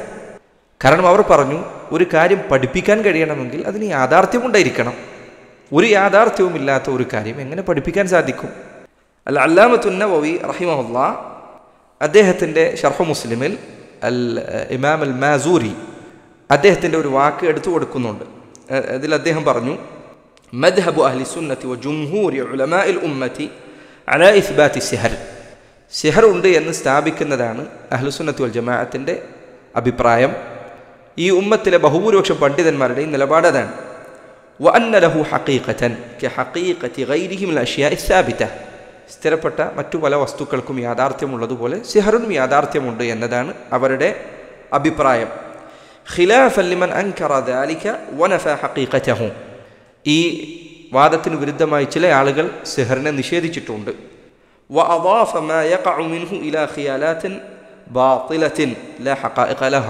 B: കാരണം അവർ പറഞ്ഞു, ഒരു കാര്യം പഠിപ്പിക്കാൻ കഴിയണമെങ്കിൽ അതിന് യാഥാർത്ഥ്യമുണ്ടായിരിക്കണം. ഒരു യാഥാർത്ഥ്യവുമില്ലാത്ത ഒരു കാര്യം എങ്ങനെ പഠിപ്പിക്കാൻ സാധിക്കും? അല്ലാമത്തുൻ നവവി റഹിമഹുല്ലാഹ് അദ്ദേഹത്തിൻ്റെ ഷർഹ് മുസ്ലിമിൽ ഇമാം അൽ മാസൂരി അദ്ദേഹത്തിൻ്റെ ഒരു വാക്ക് എടുത്തു കൊടുക്കുന്നുണ്ട്. അതിൽ അദ്ദേഹം പറഞ്ഞു, മദ്ഹബു അഹ്ലി സുന്നത്തി വ ജുംഹൂരി ഉലമാഇൽ ഉമ്മത്തി അലാ ഇസ്ബാത്തി സിഹർ, സിഹർ ഉണ്ട് എന്ന് സ്ഥാപിക്കുന്നതാണ് അഹ്ലുസുന്നത്തി വൽ ജമാഅത്തിൻ്റെ അഭിപ്രായം. ഈ ഉമ്മത്തിലെ ബഹുഭൂരിപക്ഷം പണ്ഡിതന്മാരുടെയും നിലപാട് അതാണ്. വഅന്ന ലഹു ഹഖീഖതൻ കഹഖീഖതി ഗൈരിഹി മിനൽ അഷ്യാഇ സാബിത, സ്ഥിരപ്പെട്ട മറ്റു പല വസ്തുക്കൾക്കും യാഥാർത്ഥ്യമുള്ളതുപോലെ സിഹറിനും യാഥാർത്ഥ്യമുണ്ട് എന്നതാണ് അവരുടെ അഭിപ്രായം. ഖിലാഫൻ ലിമൻ അൻകറ ദാലിക വനഫ ഹഖീഖതഹു, ഈ വാദത്തിന് വിരുദ്ധമായി ചില ആളുകൾ സിഹറിനെ നിഷേധിച്ചിട്ടുണ്ട്. വഅദാഫ മാ യഖഉ മിൻഹു ഇലാ ഖിയാലാത്തിൻ ബാത്തിലത്തിൻ ലാ ഹഖായിഖ ലഹ,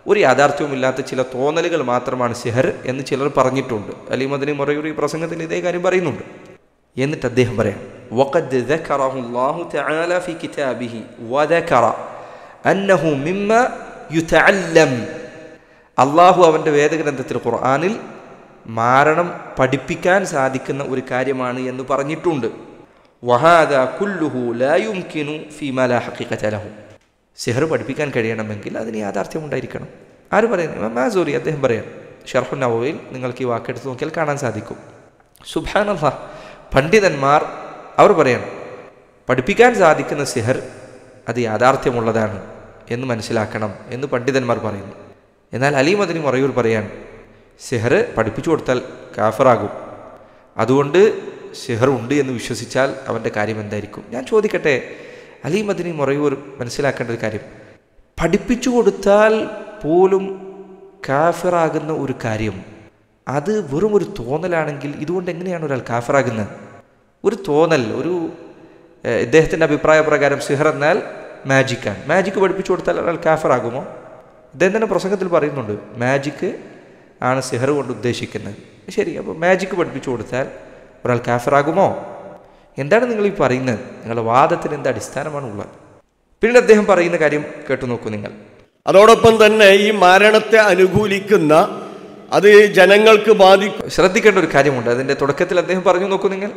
B: ഒരു യാഥാർത്ഥ്യവുമില്ലാത്ത ചില തോന്നലുകൾ മാത്രമാണ് സിഹർ എന്ന് ചിലർ പറഞ്ഞിട്ടുണ്ട്. അലി മദനി മൊറയൂർ ഈ പ്രസംഗത്തിൽ ഇതേ കാര്യം പറയുന്നുണ്ട്. എന്നിട്ട് അദ്ദേഹം പറയാം, വഖദ് ദക്കറഹു അല്ലാഹു തആല ഫി കിതാബിഹി വദക്കറ അന്നഹു മിമ്മ യുതഅല്ലം, അള്ളാഹു അവൻ്റെ വേദഗ്രന്ഥത്തിൽ ഖുർആനിൽ മരണം പഠിപ്പിക്കാൻ സാധിക്കുന്ന ഒരു കാര്യമാണ് എന്ന് പറഞ്ഞിട്ടുണ്ട്. വഹാദാ കുല്ലുഹു ലാ യുംകിനു ഫീമാ ലാ ഹഖീഖത ലഹു, സിഹർ പഠിപ്പിക്കാൻ കഴിയണമെങ്കിൽ അതിന് യാഥാർത്ഥ്യം ഉണ്ടായിരിക്കണം. ആര് പറയുന്നു? ഇമാം മാസൂരി അദ്ദേഹം പറയാം. ഷർഹുൻ നവവിയിൽ നിങ്ങൾക്ക് ഈ വാക്കെടുത്ത് നോക്കിയാൽ കാണാൻ സാധിക്കും. സുബ്ഹാനല്ലാഹ്, പണ്ഡിതന്മാർ അവർ പറയണം, പഠിപ്പിക്കാൻ സാധിക്കുന്ന സിഹർ അത് യാഥാർത്ഥ്യമുള്ളതാണ് എന്ന് മനസ്സിലാക്കണം എന്ന് പണ്ഡിതന്മാർ പറയുന്നു. എന്നാൽ അലി മദനി മൊറയൂർ പറയാൻ, സിഹർ പഠിപ്പിച്ചു കൊടുത്താൽ കാഫിറാകും, അതുകൊണ്ട് സിഹർ ഉണ്ട് എന്ന് വിശ്വസിച്ചാൽ അവൻ്റെ കാര്യം എന്തായിരിക്കും? ഞാൻ ചോദിക്കട്ടെ, അലി മദനി മൊറയൂർ മനസ്സിലാക്കേണ്ട ഒരു കാര്യം, പഠിപ്പിച്ചു കൊടുത്താൽ പോലും കാഫിറാകുന്ന ഒരു കാര്യം അത് വെറും ഒരു തോന്നലാണെങ്കിൽ ഇതുകൊണ്ട് എങ്ങനെയാണ് ഒരാൾ കാഫിറാകുന്നത്? ഒരു തോന്നൽ, ഇദ്ദേഹത്തിൻ്റെ അഭിപ്രായ പ്രകാരം സിഹർ എന്നാൽ മാജിക്കാണ്. മാജിക്ക് പഠിപ്പിച്ചു കൊടുത്താൽ ഒരാൾ കാഫിറാകുമോ? ഇദ്ദേഹം തന്നെ പ്രസംഗത്തിൽ പറയുന്നുണ്ട്, മാജിക്ക് ആണ് സിഹർ കൊണ്ട് ഉദ്ദേശിക്കുന്നത്. ശരി, അപ്പോൾ മാജിക്ക് പഠിപ്പിച്ചു കൊടുത്താൽ ഒരാൾ കാഫിറാകുമോ? എന്താണ് നിങ്ങൾ ഈ പറയുന്നത്? നിങ്ങളുടെ വാദത്തിന് എന്ത് അടിസ്ഥാനമാണ് ഉള്ളത്? പിന്നീട് അദ്ദേഹം പറയുന്ന കാര്യം കേട്ടു നോക്കൂ നിങ്ങൾ.
A: അതോടൊപ്പം തന്നെ ഈ മരണത്തെ അനുകൂലിക്കുന്ന, അത് ജനങ്ങൾക്ക് ബാധിക്കും.
B: ശ്രദ്ധിക്കേണ്ട ഒരു കാര്യമുണ്ട്. അതിൻ്റെ തുടക്കത്തിൽ അദ്ദേഹം പറഞ്ഞു നോക്കൂ നിങ്ങൾ,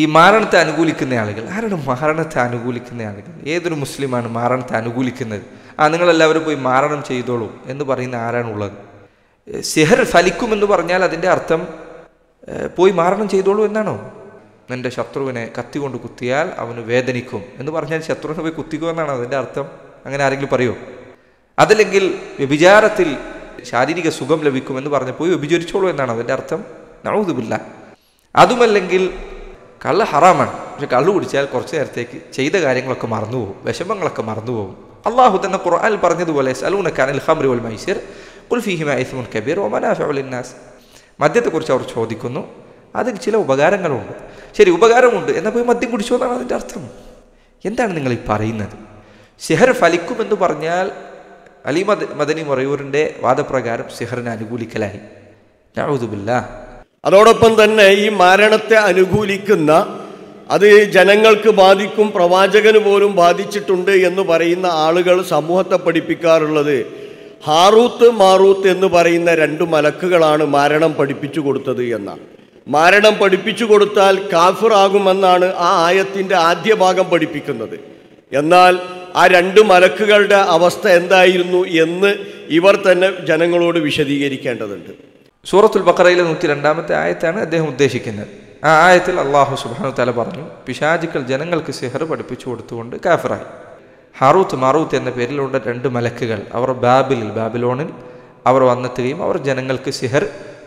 B: ഈ മരണത്തെ അനുകൂലിക്കുന്ന ആളുകൾ ആരാണ്? മരണത്തെ അനുകൂലിക്കുന്ന ആളുകൾ ഏതൊരു മുസ്ലിമാണ് മരണത്തെ അനുകൂലിക്കുന്നത്? നിങ്ങളെല്ലാവരും പോയി മരണം ചെയ്തോളൂ എന്ന് പറയുന്ന ആരാണുള്ളത്? സിഹർ ഫലിക്കുമെന്ന് പറഞ്ഞാൽ അതിൻ്റെ അർത്ഥം പോയി മരണം ചെയ്തോളൂ എന്നാണോ? നിൻ്റെ ശത്രുവിനെ കത്തി കൊണ്ട് കുത്തിയാൽ അവന് വേദനിക്കും എന്ന് പറഞ്ഞാൽ ശത്രുവിനെ പോയി കുത്തിക്കുക എന്നാണ് അതിൻ്റെ അർത്ഥം? അങ്ങനെ ആരെങ്കിലും പറയുമോ? അതല്ലെങ്കിൽ വ്യഭിചാരത്തിൽ ശാരീരിക സുഖം ലഭിക്കുമെന്ന് പറഞ്ഞപ്പോൾ വ്യഭിചരിച്ചോളൂ എന്നാണ് അതിൻ്റെ അർത്ഥം. നഊദു ബില്ലാഹ്. അതുമല്ലെങ്കിൽ കള്ള് ഹറാമാണ്, പക്ഷെ കള്ളു കുടിച്ചാൽ കുറച്ച് നേരത്തേക്ക് ചെയ്ത കാര്യങ്ങളൊക്കെ മറന്നുപോകും, വിഷമങ്ങളൊക്കെ മറന്നുപോകും. അള്ളാഹു തന്നെ ഖുർആനിൽ പറഞ്ഞതുപോലെ യസ്അലൂനക അനിൽ ഖംറി വൽ മൈസിർ ഖുൽ ഫീഹിമാ ഇസ്മുൻ കബീർ വമനാഫിഉ ലിന്നാസ്. മദ്യത്തെക്കുറിച്ച് അവർ ചോദിക്കുന്നു, അതിന് ചില ഉപകാരങ്ങളുണ്ട്. ശരി, ഉപകാരമുണ്ട്, എന്നാൽ പോയി മദ്യം കുടിച്ചോ എന്നാണ് അതിൻ്റെ അർത്ഥം. എന്താണ് നിങ്ങൾ ഈ പറയുന്നത്? സിഹർ ഫലിക്കുമെന്ന് പറഞ്ഞാൽ അലി മദനി മറയൂരിൻ്റെ വാദപ്രകാരം സിഹറിനെ അനുകൂലിക്കലായി. നഊദു ബില്ലാഹ്.
A: അതോടൊപ്പം തന്നെ ഈ മരണത്തെ അനുകൂലിക്കുന്ന അത് ജനങ്ങൾക്ക് ബാധിക്കും, പ്രവാചകന് പോലും ബാധിച്ചിട്ടുണ്ട് എന്ന് പറയുന്ന ആളുകൾ സമൂഹത്തെ പഠിപ്പിക്കാറുള്ളത് ഹാറൂത്ത് മാറൂത്ത് എന്ന് പറയുന്ന 2 മലക്കുകളാണ് മരണം പഠിപ്പിച്ചു കൊടുത്തത് എന്നാണ്. മരണം പഠിപ്പിച്ചു കൊടുത്താൽ കാഫിർ ആകുമെന്നാണ് ആ ആയത്തിൻ്റെ ആദ്യ ഭാഗം പഠിപ്പിക്കുന്നത്. എന്നാൽ ആ 2 മലക്കുകളുടെ അവസ്ഥ എന്തായിരുന്നു എന്ന് ഇവർ തന്നെ ജനങ്ങളോട് വിശദീകരിക്കേണ്ടതുണ്ട്.
B: സൂറത്തുൽ ബഖറയിലെ 102-ാമത്തെ ആയത്താണ് അദ്ദേഹം ഉദ്ദേശിക്കുന്നത്. ആ ആയത്തിൽ അള്ളാഹു സുബ്ഹാനഹു തആല പറഞ്ഞു, പിശാചുക്കൾ ജനങ്ങൾക്ക് സിഹർ പഠിപ്പിച്ചു കൊടുത്തുകൊണ്ട് കാഫിറായി. ഹാറൂത്ത് മാറൂത്ത് എന്ന പേരിലുള്ള 2 മലക്കുകൾ അവർ ബാബിലോണിൽ അവർ വന്നെത്തുകയും അവർ ജനങ്ങൾക്ക് സിഹർ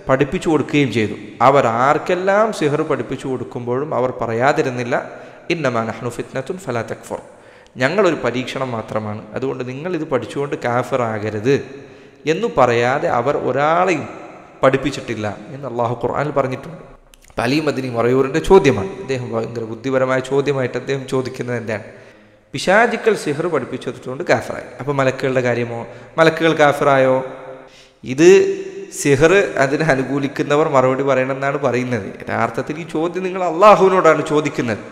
B: പഠിപ്പിച്ചു കൊടുക്കുകയും ചെയ്തു. അവർ ആർക്കെല്ലാം സിഹർ പഠിപ്പിച്ചു കൊടുക്കുമ്പോഴും അവർ പറയാതിരുന്നില്ല, ഇന്നമാ നഹ്നു ഫിത്നത്തുൻ ഫലാ തക്ഫുർ, ഞങ്ങളൊരു പരീക്ഷണം മാത്രമാണ്, അതുകൊണ്ട് നിങ്ങളിത് പഠിച്ചുകൊണ്ട് കാഫിറാകരുത് എന്നു പറയാതെ അവർ ഒരാളെയും പഠിപ്പിച്ചിട്ടില്ല എന്ന് അള്ളാഹു ഖുർആനിൽ പറഞ്ഞിട്ടുണ്ട്. അലി മദനി മറയൂരിൻ്റെ ചോദ്യമാണ്. അദ്ദേഹം ഭയങ്കര ബുദ്ധിപരമായ ചോദ്യമായിട്ട് അദ്ദേഹം ചോദിക്കുന്നത് എന്താണ്? പിശാചുക്കൾ സിഹർ പഠിപ്പിച്ചതുകൊണ്ട് കാഫിറായി, അപ്പോൾ മലക്കുകളുടെ കാര്യമോ? മലക്കുകൾ കാഫിറായോ? ഇത് സിഹർ അതിനെ അനുകൂലിക്കുന്നവർ മറുപടി പറയണമെന്നാണ് പറയുന്നത്. യഥാർത്ഥത്തിൽ ഈ ചോദ്യം നിങ്ങൾ അള്ളാഹുവിനോടാണ് ചോദിക്കുന്നത്.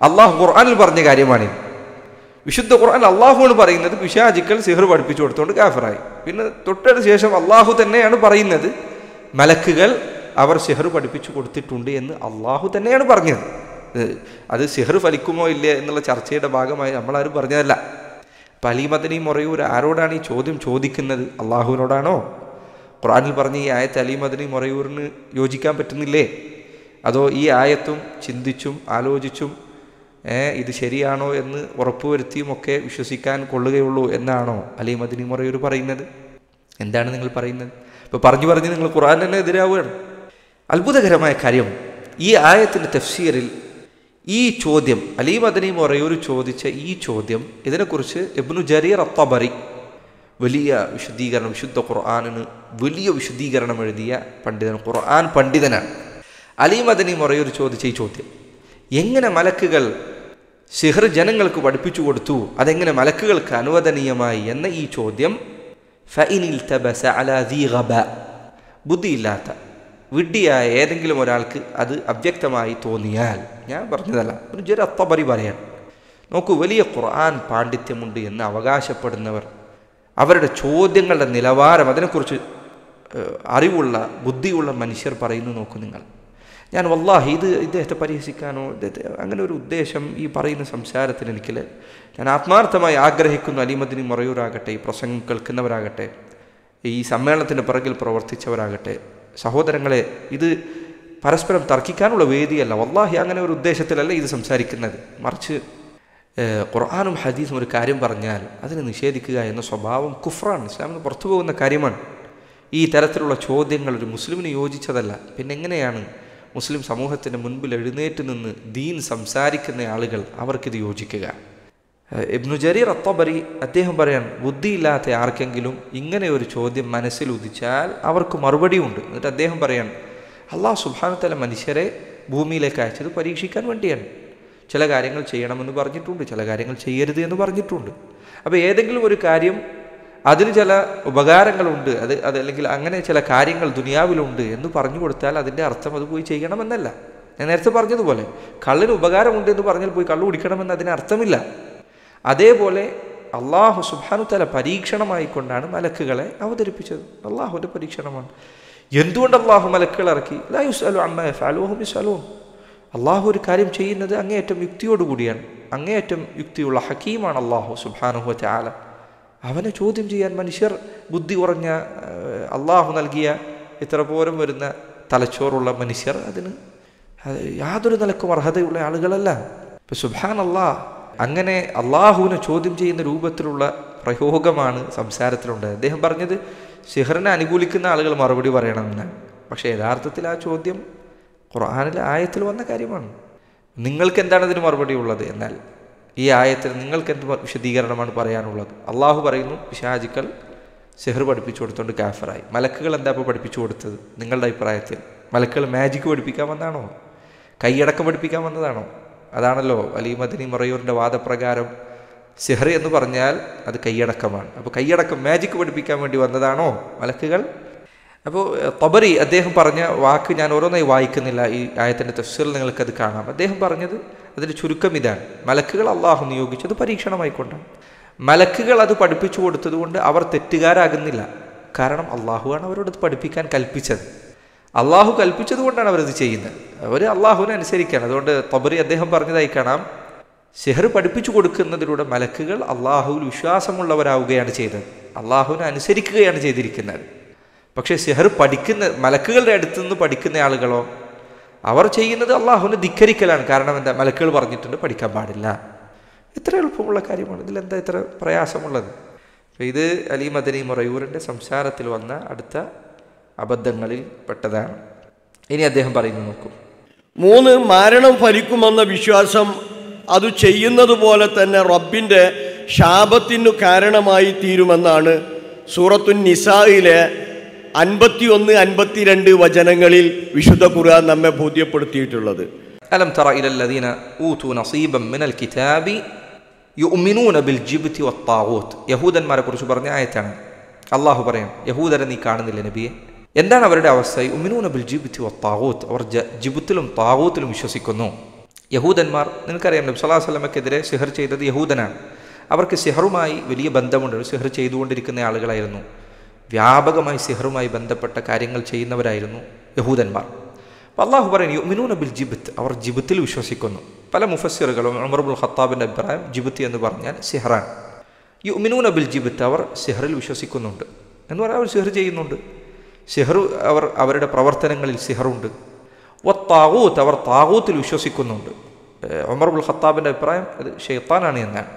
B: അള്ളാഹു ഖുർആനിൽ പറഞ്ഞ കാര്യമാണിത്. വിശുദ്ധ ഖുർആൻ അള്ളാഹുവാണ് പറയുന്നത് പിശാചുക്കൾ സിഹർ പഠിപ്പിച്ചു കൊടുത്തുകൊണ്ട് കാഫിറായി. പിന്നെ തൊട്ടതിന് ശേഷം അള്ളാഹു തന്നെയാണ് പറയുന്നത് മലക്കുകൾ അവർ സിഹർ പഠിപ്പിച്ചു കൊടുത്തിട്ടുണ്ട് എന്ന് അള്ളാഹു തന്നെയാണ് പറഞ്ഞത്. അത് സിഹർ ഫലിക്കുമോ ഇല്ലേ എന്നുള്ള ചർച്ചയുടെ ഭാഗമായി നമ്മളാരും പറഞ്ഞതല്ല. അപ്പം അലി മദനി മറയൂർ ആരോടാണ് ഈ ചോദ്യം ചോദിക്കുന്നത്? അള്ളാഹുവിനോടാണോ? ഖുർആനിൽ പറഞ്ഞ ഈ ആയത്ത് അലി മദനി മറയൂറിന് യോജിക്കാൻ പറ്റുന്നില്ലേ? അതോ ഈ ആയത്തും ചിന്തിച്ചും ആലോചിച്ചും ഇത് ശരിയാണോ എന്ന് ഉറപ്പുവരുത്തിയുമൊക്കെ വിശ്വസിക്കാൻ കൊള്ളുകയുള്ളൂ എന്നാണോ അലി മദനി മറയൂർ പറയുന്നത്? എന്താണ് നിങ്ങൾ പറയുന്നത്? ഇപ്പോൾ പറഞ്ഞ് നിങ്ങൾ ഖുർആൻ തന്നെ എതിരാവുകയാണ്. അത്ഭുതകരമായ കാര്യം, ഈ ആയത്തിൻ്റെ തഫ്സീറിൽ ഈ ചോദ്യം അലി മദനി മറയൂർ ചോദിച്ച ഈ ചോദ്യം, ഇതിനെക്കുറിച്ച് ഇബ്നു ജരീർ അത്തബറി വലിയ വിശദീകരണം, വിശുദ്ധ ഖുർആനിന് വലിയ വിശദീകരണം എഴുതിയ പണ്ഡിതൻ, ഖുർആൻ പണ്ഡിതനാണ്. അലി മദനി മറയൂർ ചോദിച്ച ഈ ചോദ്യം, എങ്ങനെ മലക്കുകൾ സിഹർ ജനങ്ങൾക്ക് പഠിപ്പിച്ചു കൊടുത്തു, അതെങ്ങനെ മലക്കുകൾക്ക് അനുവദനീയമായി എന്ന ഈ ചോദ്യം ബുദ്ധിയില്ലാത്ത വിഡ്ഢിയായ ഏതെങ്കിലും ഒരാൾക്ക് അത് അവ്യക്തമായി തോന്നിയാൽ, ഞാൻ പറഞ്ഞതല്ല, ഒരു ജര അത്തബറി പറയാൻ നോക്കൂ, വലിയ ഖുർആൻ പാണ്ഡിത്യമുണ്ട് എന്ന് അവകാശപ്പെടുന്നവർ അവരുടെ ചോദ്യങ്ങളുടെ നിലവാരം, അതിനെക്കുറിച്ച് അറിവുള്ള ബുദ്ധിയുള്ള മനുഷ്യർ പറയുന്നു നോക്കൂ നിങ്ങൾ. ഞാൻ വല്ലാഹി ഇദ്ദേഹത്തെ പരിഹസിക്കാനോ അങ്ങനെ ഒരു ഉദ്ദേശം ഈ പറയുന്ന സംസാരത്തിന് എനിക്കില്ല. ഞാൻ ആത്മാർത്ഥമായി ആഗ്രഹിക്കുന്നു അലി മദനി മറയൂരാകട്ടെ, ഈ പ്രസംഗം കേൾക്കുന്നവരാകട്ടെ, ഈ സമ്മേളനത്തിൻ്റെ പിറകിൽ പ്രവർത്തിച്ചവരാകട്ടെ, സഹോദരങ്ങളെ, ഇത് പരസ്പരം തർക്കിക്കാനുള്ള വേദിയല്ല. വല്ലാഹി അങ്ങനെ ഒരു ഉദ്ദേശത്തിലല്ല ഇത് സംസാരിക്കുന്നത്. മറിച്ച് ഖുർആനും ഹദീസും ഒരു കാര്യം പറഞ്ഞാൽ അതിനെ നിഷേധിക്കുക എന്ന സ്വഭാവം കുഫ്റാണ്, ഇസ്ലാമിന് പുറത്തു പോകുന്ന കാര്യമാണ്. ഈ തരത്തിലുള്ള ചോദ്യങ്ങൾ ഒരു മുസ്ലിമിന് യോജിച്ചതല്ല. പിന്നെ എങ്ങനെയാണ് മുസ്ലിം സമൂഹത്തിൻ്റെ മുൻപിൽ എഴുന്നേറ്റ് നിന്ന് ദീൻ സംസാരിക്കുന്ന ആളുകൾ അവർക്കിത് യോജിക്കുക? ഇബ്നു ജരീർ അത്തബരി അദ്ദേഹം പറയാൻ, ബുദ്ധിയില്ലാത്ത ആർക്കെങ്കിലും ഇങ്ങനെ ഒരു ചോദ്യം മനസ്സിൽ ഉദിച്ചാൽ അവർക്ക് മറുപടിയുണ്ട്. എന്നിട്ട് അദ്ദേഹം പറയാൻ, അല്ലാഹു സുബ്ഹാനഹു വ തആല മനുഷ്യരെ ഭൂമിയിലേക്ക് അയച്ചത് പരീക്ഷിക്കാൻ വേണ്ടിയാണ്. ചില കാര്യങ്ങൾ ചെയ്യണമെന്ന് പറഞ്ഞിട്ടുണ്ട്, ചില കാര്യങ്ങൾ ചെയ്യരുത് എന്ന് പറഞ്ഞിട്ടുണ്ട്. അപ്പോൾ ഏതെങ്കിലും ഒരു കാര്യം അതിന് ചില ഉപകാരങ്ങളുണ്ട്, അതല്ലെങ്കിൽ അങ്ങനെ ചില കാര്യങ്ങൾ ദുനിയാവിലുണ്ട് എന്ന് പറഞ്ഞു കൊടുത്താൽ അതിൻ്റെ അർത്ഥം അത് പോയി ചെയ്യണമെന്നല്ല. ഞാൻ നേരത്തെ പറഞ്ഞതുപോലെ കള്ളിന് ഉപകാരമുണ്ട് എന്ന് പറഞ്ഞാൽ പോയി കള്ളു കുടിക്കണമെന്ന് അതിന് അർത്ഥമില്ല. അതേപോലെ അള്ളാഹു സുബ്ഹാനഹു വ തആല പരീക്ഷണമായിക്കൊണ്ടാണ് മലക്കുകളെ അവതരിപ്പിച്ചത്. അള്ളാഹുവിൻ്റെ പരീക്ഷണമാണ്. എന്തുകൊണ്ട് അള്ളാഹു മലക്കുകൾ ഇറക്കി? ലാ യുസ്അലു അമ്മാ യഫ്അലു വഹും യുസ്അലൂൻ. അള്ളാഹു ഒരു കാര്യം ചെയ്യുന്നത് അങ്ങേയറ്റം യുക്തിയോടുകൂടിയാണ്. അങ്ങേയറ്റം യുക്തിയുള്ള ഹക്കീമാണ് അള്ളാഹു സുബ്ഹാനഹു വ തആല. അവനെ ചോദ്യം ചെയ്യാൻ മനുഷ്യർ, ബുദ്ധി കുറഞ്ഞ അള്ളാഹു നൽകിയ ഇത്ര പോരം വരുന്ന തലച്ചോറുള്ള മനുഷ്യർ അതിന് യാതൊരു നിലക്കും അർഹതയുള്ള ആളുകളല്ല. ഇപ്പം സുബ്ഹാനല്ലാഹ്, അങ്ങനെ അള്ളാഹുവിനെ ചോദ്യം ചെയ്യുന്ന രൂപത്തിലുള്ള പ്രയോഗമാണ് സംസാരത്തിലുണ്ടായത്. അദ്ദേഹം പറഞ്ഞത് സിഹറിനെ അനുകൂലിക്കുന്ന ആളുകൾ മറുപടി പറയണമെന്നാണ്. പക്ഷേ യഥാർത്ഥത്തിൽ ആ ചോദ്യം ഖുർആനിലെ ആയത്തിൽ വന്ന കാര്യമാണ്. നിങ്ങൾക്ക് എന്താണ് അതിന് മറുപടി ഉള്ളത്? എന്നാൽ ഈ ആയത്തിൽ നിങ്ങൾക്ക് എന്ത് വിശദീകരണമാണ് പറയാനുള്ളത്? അള്ളാഹു പറയുന്നു പിശാചുക്കൾ സിഹർ പഠിപ്പിച്ചു കൊടുത്തുകൊണ്ട് കാഫറായി. മലക്കുകൾ എന്താ ഇപ്പോൾ പഠിപ്പിച്ചു കൊടുത്തത്? നിങ്ങളുടെ അഭിപ്രായത്തിൽ മലക്കുകൾ മാജിക്ക് പഠിപ്പിക്കാൻ വന്നതാണോ? കൈയടക്കം പഠിപ്പിക്കാൻ വന്നതാണോ? അതാണല്ലോ അലി മദനി മറയൂറിൻ്റെ വാദപ്രകാരം സിഹർ എന്ന് പറഞ്ഞാൽ അത് കൈയടക്കമാണ്. അപ്പോൾ കൈയടക്കം മാജിക്ക് പഠിപ്പിക്കാൻ വേണ്ടി വന്നതാണോ മലക്കുകൾ? അപ്പോൾ തബരി അദ്ദേഹം പറഞ്ഞ വാക്ക് ഞാൻ ഓരോന്നായി വായിക്കുന്നില്ല, ഈ ആയത്തിൻ്റെ തഫ്സീറിൽ നിങ്ങൾക്കത് കാണാം. അദ്ദേഹം പറഞ്ഞത് അതിൻ്റെ ചുരുക്കം ഇതാണ്: മലക്കുകൾ അള്ളാഹു നിയോഗിച്ചത് പരീക്ഷണമായിക്കൊണ്ടാണ്. മലക്കുകൾ അത് പഠിപ്പിച്ചു കൊടുത്തതുകൊണ്ട് അവർ തെറ്റുകാരാകുന്നില്ല. കാരണം അള്ളാഹുവാണ് അവരോട് പഠിപ്പിക്കാൻ കൽപ്പിച്ചത്. അള്ളാഹു കൽപ്പിച്ചത് കൊണ്ടാണ് അവരത് ചെയ്യുന്നത്. അവർ അള്ളാഹുവിനെ അനുസരിക്കുകയാണ്. അതുകൊണ്ട് തബരി അദ്ദേഹം പറഞ്ഞതായി കാണാം, സിഹർ പഠിപ്പിച്ചു കൊടുക്കുന്നതിലൂടെ മലക്കുകൾ അള്ളാഹുവിൽ വിശ്വാസമുള്ളവരാവുകയാണ് ചെയ്തത്, അള്ളാഹുവിനെ അനുസരിക്കുകയാണ് ചെയ്തിരിക്കുന്നത്. പക്ഷേ സിഹർ പഠിക്കുന്ന മലക്കുകളുടെ അടുത്ത് നിന്ന് പഠിക്കുന്ന ആളുകളോ അവർ ചെയ്യുന്നത് അള്ളാഹുവിനെ ധിക്കരിക്കലാണ്. കാരണം എന്താ? മലക്കുകൾ പറഞ്ഞിട്ടുണ്ട് പഠിക്കാൻ പാടില്ല. ഇത്ര എളുപ്പമുള്ള കാര്യമാണ്. ഇതിലെന്താ ഇത്ര പ്രയാസമുള്ളത്? അപ്പോൾ ഇത് അലി മദനി മറയൂറിൻ്റെ സംസാരത്തിൽ വന്ന അടുത്ത അബദ്ധങ്ങളിൽ പെട്ടതാണ്. ഇനി അദ്ദേഹം പറയുന്നു, നോക്കൂ.
A: 3 മരണം ഫലിക്കുമെന്ന വിശ്വാസം അത് ചെയ്യുന്നത് പോലെ തന്നെ റബ്ബിൻ്റെ ശാപത്തിനു കാരണമായി തീരുമെന്നാണ് സൂറത്തുൻ നിസായിലെ 51-52 വചനങ്ങളിൽ വിശുദ്ധ ഖുർആൻ നമ്മെ ബോധ്യപ്പെടുത്തിയിട്ടുള്ളത്.
B: അലം തറ ഇലല്ലദീന ഊതു നസീബൻ മിനൽ കിതാബി യുഅ്മിനൂന ബിൽ ജിബ്തി വത്താഗൂത്ത്. യഹൂദന്മാരെ കുറിച്ച് പറഞ്ഞ ആയത്താണ്. അള്ളാഹു പറയാം, യഹൂദരെ നീ കാണുന്നില്ല നബിയെ? എന്താണ് അവരുടെ അവസ്ഥ? യുഅ്മിനൂന ബിൽ ജിബ്തി വത്താഗൂത്ത്. അവർ ജിബ്തിലും താഗൂത്തിലും വിശ്വസിക്കുന്നു. യഹൂദന്മാർ, നിങ്ങൾക്കറിയാം, നബി സല്ലല്ലാഹു അലൈഹി വസല്ലമക്കെതിരെ സിഹർ ചെയ്തത് യഹൂദനാണ്. അവർക്ക് സിഹറുമായി വലിയ ബന്ധമുണ്ട്. സിഹർ ചെയ്തുകൊണ്ടിരിക്കുന്ന ആളുകളായിരുന്നു. വ്യാപകമായി സിഹറുമായി ബന്ധപ്പെട്ട കാര്യങ്ങൾ ചെയ്യുന്നവരായിരുന്നു യഹൂദന്മാർ. അപ്പോൾ അള്ളാഹു പറയും യുഅ്മിനൂന ബിൽ ജിബ്ത്. അവർ ജിബ്ത്തിൽ വിശ്വസിക്കുന്നു. പല മുഫസ്സിറുകളും ഉമർ ഇബ്നുൽ ഖത്താബിൻ്റെ അഭിപ്രായം ജിബ്ത് എന്ന് പറഞ്ഞാൽ സിഹറാണ്. യുഅ്മിനൂന ബിൽ ജിബ്ത്, അവർ സിഹറിൽ വിശ്വസിക്കുന്നുണ്ട് എന്ന് പറഞ്ഞാൽ അവർ സിഹർ ചെയ്യുന്നുണ്ട്. സിഹർ അവരുടെ പ്രവർത്തനങ്ങളിൽ സിഹറുണ്ട്. വത്താഗൂത്ത്, അവർ താഗൂത്തിൽ വിശ്വസിക്കുന്നുണ്ട്. ഉമർ ഇബ്നുൽ ഖത്താബിൻ്റെ അഭിപ്രായം അത് ശൈത്താനാണ് എന്നാണ്.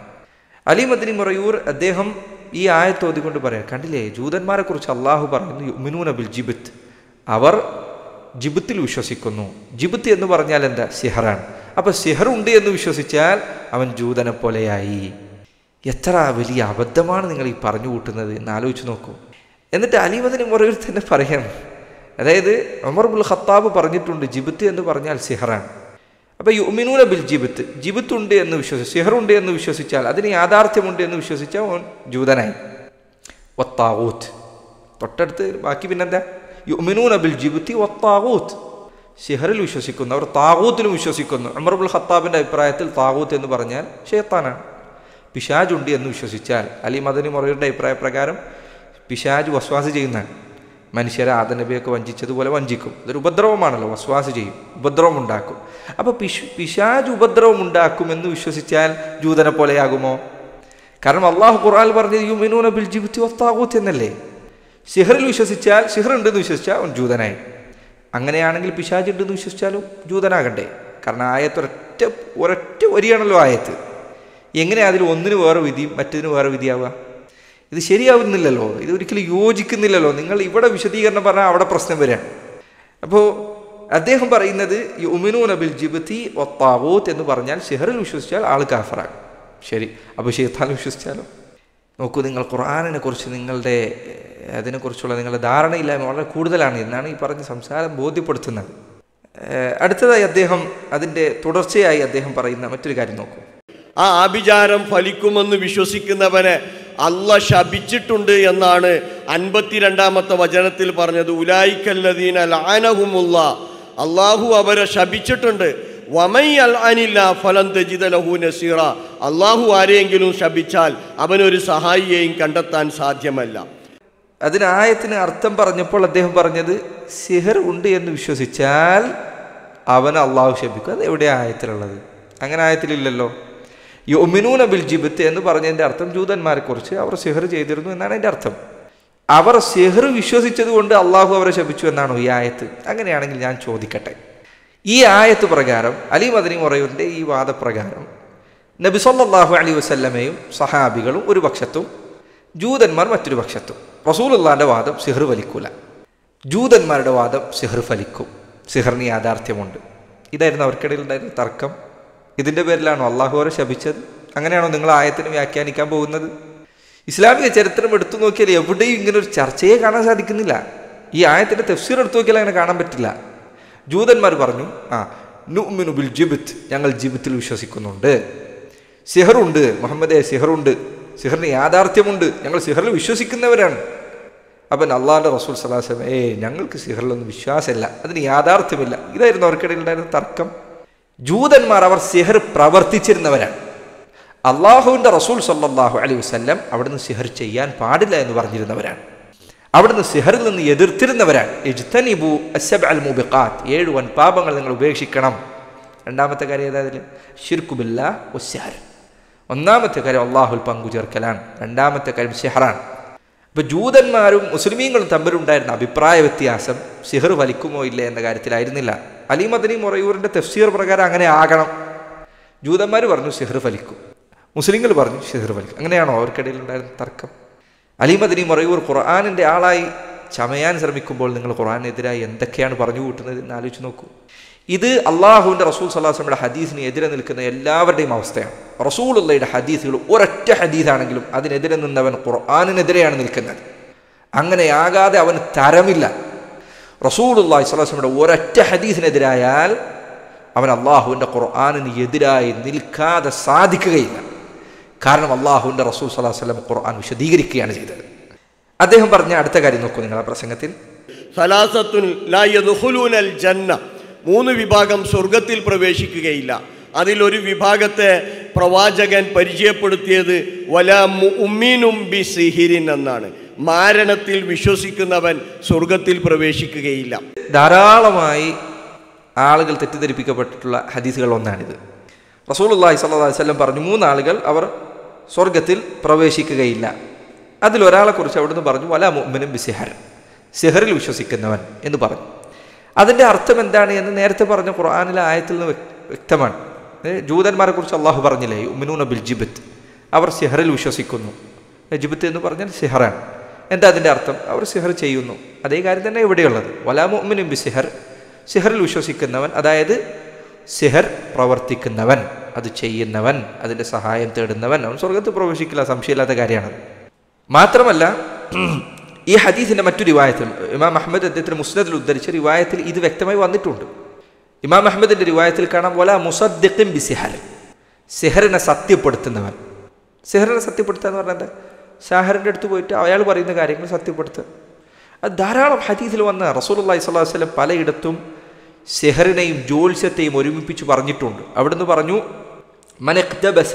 B: അലി മദനി മറയൂർ അദ്ദേഹം ഈ ആയത്ത് ഓതിക്കൊണ്ട് പറയാം, കണ്ടില്ലേ, ജൂതന്മാരെ കുറിച്ച് അള്ളാഹു പറയുന്നു യുഅ്മിനൂന ബിൽ ജിബ്ത്, അവർ ജിബ്ത്തിൽ വിശ്വസിക്കുന്നു. ജിബ്ത്ത് എന്ന് പറഞ്ഞാൽ എന്താ? സിഹറാണ്. അപ്പോൾ സിഹറുണ്ട് എന്ന് വിശ്വസിച്ചാൽ അവൻ ജൂതനെ പോലെയായി. എത്ര വലിയ അബദ്ധമാണ് നിങ്ങൾ ഈ പറഞ്ഞു കൂട്ടുന്നത് എന്ന് ആലോചിച്ച് നോക്കൂ. എന്നിട്ട് അലി മദനി മറയൂർ തന്നെ പറയാം, അതായത് ഉമർ ഇബ്നുൽ ഖത്താബ് പറഞ്ഞിട്ടുണ്ട് ജിബ്ത്ത് എന്ന് പറഞ്ഞാൽ സിഹറാണ്. അപ്പോൾ യുഅ്മിനൂന ബിൽ ജിബ്ത്ത്, ജിബ്ത്ത് ഉണ്ട് എന്ന് വിശ്വസിച്ച്, സിഹറുണ്ട് എന്ന് വിശ്വസിച്ചാൽ, അതിന് യാഥാർത്ഥ്യമുണ്ട് എന്ന് വിശ്വസിച്ചാൽ അവൻ ജൂതനായി. വത്താഗൂത്ത്, തൊട്ടടുത്ത് ബാക്കി പിന്നെന്താ? യുഅ്മിനൂന ബിൽ ജിബ്തി വത്താഗൂത്ത്, സിഹറിൽ വിശ്വസിക്കുന്നു, അവർ താഗൂത്തിലും വിശ്വസിക്കുന്നു. ഉമർ ഇബ്നുൽ ഖത്താബിൻ്റെ അഭിപ്രായത്തിൽ താഗൂത്ത് എന്ന് പറഞ്ഞാൽ ശൈത്താനാണ്. പിശാജുണ്ട് എന്ന് വിശ്വസിച്ചാൽ, അലി മദനി മറയൂറിൻ്റെ അഭിപ്രായ പ്രകാരം പിശാജ് വസ്വാസ് ചെയ്യുന്നതാണ്. മനുഷ്യരെ ആദം നബിയൊക്കെ വഞ്ചിച്ചതുപോലെ വഞ്ചിക്കും. അതൊരു ഉപദ്രവമാണല്ലോ, വസ്വാസ് ചെയ്യും, ഉപദ്രവം ഉണ്ടാക്കും. അപ്പോൾ പിശാജ് ഉപദ്രവം ഉണ്ടാക്കുമെന്ന് വിശ്വസിച്ചാൽ ജൂതനെ പോലെയാകുമോ? കാരണം അള്ളാഹു ഖുർആനിൽ പറഞ്ഞത് യുഅ്മിനൂന ബിൽ ജിബ്തി വത്താഗൂത്ത് എന്നല്ലേ. സിഹറിൽ വിശ്വസിച്ചാൽ, സിഹറുണ്ടെന്ന് വിശ്വസിച്ചാൽ അവൻ ജൂതനായി. അങ്ങനെയാണെങ്കിൽ പിശാജ് ഉണ്ടെന്ന് വിശ്വസിച്ചാലും ജൂതനാകണ്ടേ? കാരണം ആയത്ത് ഒരൊറ്റ വരിയാണല്ലോ ആയത്ത്. എങ്ങനെ അതിൽ ഒന്നിന് വേറെ വിധിയും മറ്റതിന് വേറെ വിധിയാവുക? ഇത് ശരിയാവുന്നില്ലല്ലോ, ഇത് ഒരിക്കലും യോജിക്കുന്നില്ലല്ലോ. നിങ്ങൾ ഇവിടെ വിശദീകരണം പറഞ്ഞാൽ അവിടെ പ്രശ്നം വരാം. അപ്പോൾ അദ്ദേഹം പറയുന്നത് യുഅ്മിനൂന ബിൽ ജിബ്തി വത്താഗൂത്ത് എന്ന് പറഞ്ഞാൽ സിഹറിൽ വിശ്വസിച്ചാൽ ആൾ കാഫറാകും. ശരി, അപ്പോൾ ശൈത്താനിൽ വിശ്വസിച്ചാലോ? നോക്കൂ, നിങ്ങൾ ഖുർആനിനെ കുറിച്ച് അതിനെക്കുറിച്ചുള്ള നിങ്ങളുടെ ധാരണയില്ലായ്മ വളരെ കൂടുതലാണ് എന്നാണ് ഈ പറഞ്ഞ സംസാരം ബോധ്യപ്പെടുത്തുന്നത്. അടുത്തതായി അദ്ദേഹം അതിൻ്റെ തുടർച്ചയായി അദ്ദേഹം പറയുന്ന മറ്റൊരു കാര്യം നോക്കൂ.
A: ആ ആഭിചാരം ഫലിക്കുമെന്ന് വിശ്വസിക്കുന്നവനെ അള്ളാഹ് ശപിച്ചിട്ടുണ്ട് എന്നാണ് 52-ാമത്തെ വചനത്തിൽ പറഞ്ഞത്. ഉലൈകല്ലദീന ലഅനഹുമുല്ലാഹ്, അള്ളാഹു അവരെ ശപിച്ചിട്ടുണ്ട്. വമൻ യൽഅനില്ലാ ഫലൻ തജിദ ലഹു നസീറ, അള്ളാഹു ആരെയെങ്കിലും ശപിച്ചാൽ അവനൊരു സഹായിയെയും കണ്ടെത്താൻ സാധ്യമല്ല.
B: അതിന് ആയത്തിന് അർത്ഥം പറഞ്ഞപ്പോൾ അദ്ദേഹം പറഞ്ഞത് സിഹർ ഉണ്ട് എന്ന് വിശ്വസിച്ചാൽ അവൻ അള്ളാഹു ശപിക്കും. അത് എവിടെയാണ് ആയത്തിലുള്ളത്? അങ്ങനെ ആയത്തിലില്ലല്ലോ. യുഅ്മിനൂന ബിൽ ജിബ്ത് എന്ന് പറഞ്ഞതിൻ്റെ അർത്ഥം ജൂതന്മാരെ കുറിച്ച് അവർ സിഹർ ചെയ്തിരുന്നു എന്നാണ് അതിൻ്റെ അർത്ഥം. അവർ സിഹർ വിശ്വസിച്ചത് കൊണ്ട് അള്ളാഹു അവരെ ശപിച്ചു എന്നാണോ ഈ ആയത്ത്? അങ്ങനെയാണെങ്കിൽ ഞാൻ ചോദിക്കട്ടെ, ഈ ആയത്ത് പ്രകാരം അലി മദനി മറയൂറിൻ്റെ ഈ വാദപ്രകാരം നബി സല്ലല്ലാഹു അലൈഹി വസല്ലമയും സഹാബികളും ഒരു പക്ഷത്തും ജൂതന്മാർ മറ്റൊരു പക്ഷത്തും. റസൂലുള്ളാഹിന്റെ വാദം സിഹർ ഫലിക്കൂല, ജൂതന്മാരുടെ വാദം സിഹർ ഫലിക്കും, സിഹറിന് യാഥാർത്ഥ്യമുണ്ട്. ഇതായിരുന്നു അവർക്കിടയിൽ ഉണ്ടായിരുന്ന തർക്കം. ഇതിൻ്റെ പേരിലാണോ അള്ളാഹു അവരെ ശപിച്ചത്? അങ്ങനെയാണോ നിങ്ങൾ ആയത്തിന് വ്യാഖ്യാനിക്കാൻ പോകുന്നത്? ഇസ്ലാമിക ചരിത്രം എടുത്തു നോക്കിയാൽ എവിടെയും ഇങ്ങനെ ഒരു ചർച്ചയെ കാണാൻ സാധിക്കുന്നില്ല. ഈ ആയത്തിൻ്റെ തഫ്സീർ എടുത്തു നോക്കിയാൽ അങ്ങനെ കാണാൻ പറ്റില്ല. ജൂതന്മാർ പറഞ്ഞു, നുഅ്മിനു ബിൽ ജിബ്ത്, ഞങ്ങൾ ജിബ്ത്തിൽ വിശ്വസിക്കുന്നുണ്ട്. സിഹറുണ്ട് മുഹമ്മദേ, സിഹറുണ്ട്, സിഹറിന് യാഥാർത്ഥ്യമുണ്ട്, ഞങ്ങൾ സിഹറിൽ വിശ്വസിക്കുന്നവരാണ്. അപ്പം അള്ളാഹുവിൻ്റെ റസൂൽ സ്വല്ലല്ലാഹു അലൈഹി വസല്ലം ഞങ്ങൾക്ക് സിഹറിലൊന്നും വിശ്വാസമില്ല, അതിന് യാഥാർത്ഥ്യമില്ല. ഇതായിരുന്നു അവർക്കിടയിൽ ഉണ്ടായിരുന്ന തർക്കം. ജൂതന്മാർ അവർ സിഹർ പ്രവർത്തിച്ചിരുന്നവരാണ്. അള്ളാഹുവിൻ്റെ റസൂൽ സ്വല്ലല്ലാഹു അലൈഹി വസല്ലം അവിടുന്ന് സിഹർ ചെയ്യാൻ പാടില്ല എന്ന് പറഞ്ഞിരുന്നവരാണ്. അവിടുന്ന് സിഹറിൽ നിന്ന് എതിർത്തിരുന്നവരാണ്. ഇജ്തനിബു അസ്സബ്അൽ മുബിഖാത്ത്, 7 വൻപാപങ്ങൾ നിങ്ങൾ ഉപേക്ഷിക്കണം. രണ്ടാമത്തെ കാര്യം ഏതാതിൽ? ശിർക്കു ബില്ലാഹ് വസ്സിഹർ. ഒന്നാമത്തെ കാര്യം അള്ളാഹുൽ പങ്കു ചേർക്കലാണ്, രണ്ടാമത്തെ കാര്യം സിഹറാണ്. ഇപ്പോൾ ജൂതന്മാരും മുസ്ലിമീങ്ങളും തമ്മിലുണ്ടായിരുന്ന അഭിപ്രായ വ്യത്യാസം സിഹർ ഫലിക്കുമോ ഇല്ലേ എന്ന കാര്യത്തിലായിരുന്നില്ല. അലി മദനി മൊറയൂറിൻ്റെ തഫ്സീർ പ്രകാരം അങ്ങനെ ആകണം. ജൂതന്മാർ പറഞ്ഞു സിഹർ ഫലിക്കും, മുസ്ലിങ്ങൾ പറഞ്ഞു സിഹർ ഫലിക്കും. അങ്ങനെയാണോ അവർക്കിടയിൽ ഉണ്ടായിരുന്ന തർക്കം? അലി മദനി മൊറയൂർ ഖുർആനിൻ്റെ ആളായി ചമയാൻ ശ്രമിക്കുമ്പോൾ നിങ്ങൾ ഖുർആനെതിരായി എന്തൊക്കെയാണ് പറഞ്ഞു കൂട്ടുന്നത് എന്ന് ആലോചിച്ച് നോക്കൂ. ഇത് അള്ളാഹുവിൻ്റെ റസൂൽ സ്വല്ലല്ലാഹു അലൈഹി വസല്ലമയുടെ ഹദീസിന് എതിരെ നിൽക്കുന്ന എല്ലാവരുടെയും അവസ്ഥയാണ്. റസൂലുള്ളാഹിയുടെ ഹദീസുകൾ ഒരൊറ്റ ഹദീസാണെങ്കിലും അതിനെതിരെ നിന്നവൻ ഖുർആനിനെതിരെയാണ് നിൽക്കുന്നത്. അങ്ങനെയാകാതെ അവന് തരമില്ല. റസൂലുള്ളാഹി സ്വല്ലല്ലാഹു അലൈഹി വസല്ലമയുടെ ഒരൊറ്റ ഹദീസിനെതിരായാൽ അവൻ അള്ളാഹുവിൻ്റെ ഖുർആനിന് എതിരായി നിൽക്കാതെ സാധിക്കുകയില്ല. കാരണം അള്ളാഹുവിൻ്റെ റസൂൽ സ്വല്ലല്ലാഹു അലൈഹി വസല്ലം ഖുർആൻ വിശദീകരിക്കുകയാണ് ചെയ്തത്. അദ്ദേഹം പറഞ്ഞ അടുത്ത കാര്യം നോക്കൂ നിങ്ങൾ ആ പ്രസംഗത്തിൽ.
A: സലാസത്തുൻ ലാ യദ്ഖുലൂനൽ ജന്ന, 3 വിഭാഗം സ്വർഗത്തിൽ പ്രവേശിക്കുകയില്ല. അതിലൊരു വിഭാഗത്തെ പ്രവാചകൻ പരിചയപ്പെടുത്തിയത് വലാ മുഅ്മിനും ബിസിഹിരിൻ എന്നാണ്. മാരണത്തിൽ വിശ്വസിക്കുന്നവൻ സ്വർഗത്തിൽ പ്രവേശിക്കുകയില്ല.
B: ധാരാളമായി ആളുകൾ തെറ്റിദ്ധരിപ്പിക്കപ്പെട്ടിട്ടുള്ള ഹദീസുകൾ ഒന്നാണിത്. റസൂലുള്ളാഹി സ്വല്ലല്ലാഹു അലൈഹി വസല്ലം പറഞ്ഞു 3 ആളുകൾ അവർ സ്വർഗത്തിൽ പ്രവേശിക്കുകയില്ല. അതിലൊരാളെക്കുറിച്ച് അവിടുന്ന് പറഞ്ഞു വലാ മുഅ്മിനും ബിസിഹർ, സിഹറിൽ വിശ്വസിക്കുന്നവൻ എന്ന് പറഞ്ഞു. അതിൻ്റെ അർത്ഥം എന്താണ് എന്ന് നേരത്തെ പറഞ്ഞ ഖുർആനിലെ ആയത്തിൽ നിന്ന് വ്യക്തമാണ്. ജൂതന്മാരെ കുറിച്ച് അള്ളാഹു പറഞ്ഞില്ലേ, യുമിനൂന ബിൽ ജിബ്ത്, അവർ സിഹറിൽ വിശ്വസിക്കുന്നു. ജിബ്ത് എന്ന് പറഞ്ഞാൽ സിഹറാണ്. എന്താ അതിൻ്റെ അർത്ഥം? അവർ സിഹർ ചെയ്യുന്നു. അതേ കാര്യം തന്നെ ഇവിടെയുള്ളത്. വലാ മുഅ്മിനും ബിസിഹർ, സിഹറിൽ വിശ്വസിക്കുന്നവൻ, അതായത് സിഹർ പ്രവർത്തിക്കുന്നവൻ, അത് ചെയ്യുന്നവൻ, അതിൻ്റെ സഹായം തേടുന്നവൻ, അവൻ സ്വർഗത്തിൽ പ്രവേശിക്കില്ല, സംശയമില്ലാത്ത കാര്യമാണ്. മാത്രമല്ല ഈ ഹദീസിൻ്റെ മറ്റു റിവായത്തിൽ ഇമാം അഹ്മദ് അദ്ദേഹത്തിന് മുസ്നദിൽ ഉദ്ധരിച്ച റിവായത്തിൽ ഇത് വ്യക്തമായി വന്നിട്ടുണ്ട്. ഇമാം അഹ്മദിൻ്റെ റിവായത്തിൽ കാണാം വലാ മുസദ്ദിഖിൻ ബിസിഹർ, സിഹറിനെ സത്യപ്പെടുത്തുന്നവൻ. സിഹറിനെ സത്യപ്പെടുത്തുക എന്ന് പറഞ്ഞാൽ എന്താ? സാഹറിൻ്റെ അടുത്ത് പോയിട്ട് അയാൾ പറയുന്ന കാര്യങ്ങൾ സത്യപ്പെടുത്തുക. അത് ധാരാളം ഹദീസിൽ വന്ന റസൂലുള്ളാഹി സ്വല്ലല്ലാഹു അലൈഹി വസല്ലം പലയിടത്തും സിഹറിനെയും ജ്യോത്സ്യത്തെയും ഒരുമിപ്പിച്ച് പറഞ്ഞിട്ടുണ്ട്. അവിടുന്ന് പറഞ്ഞു മൻ ഇഖ്തബസ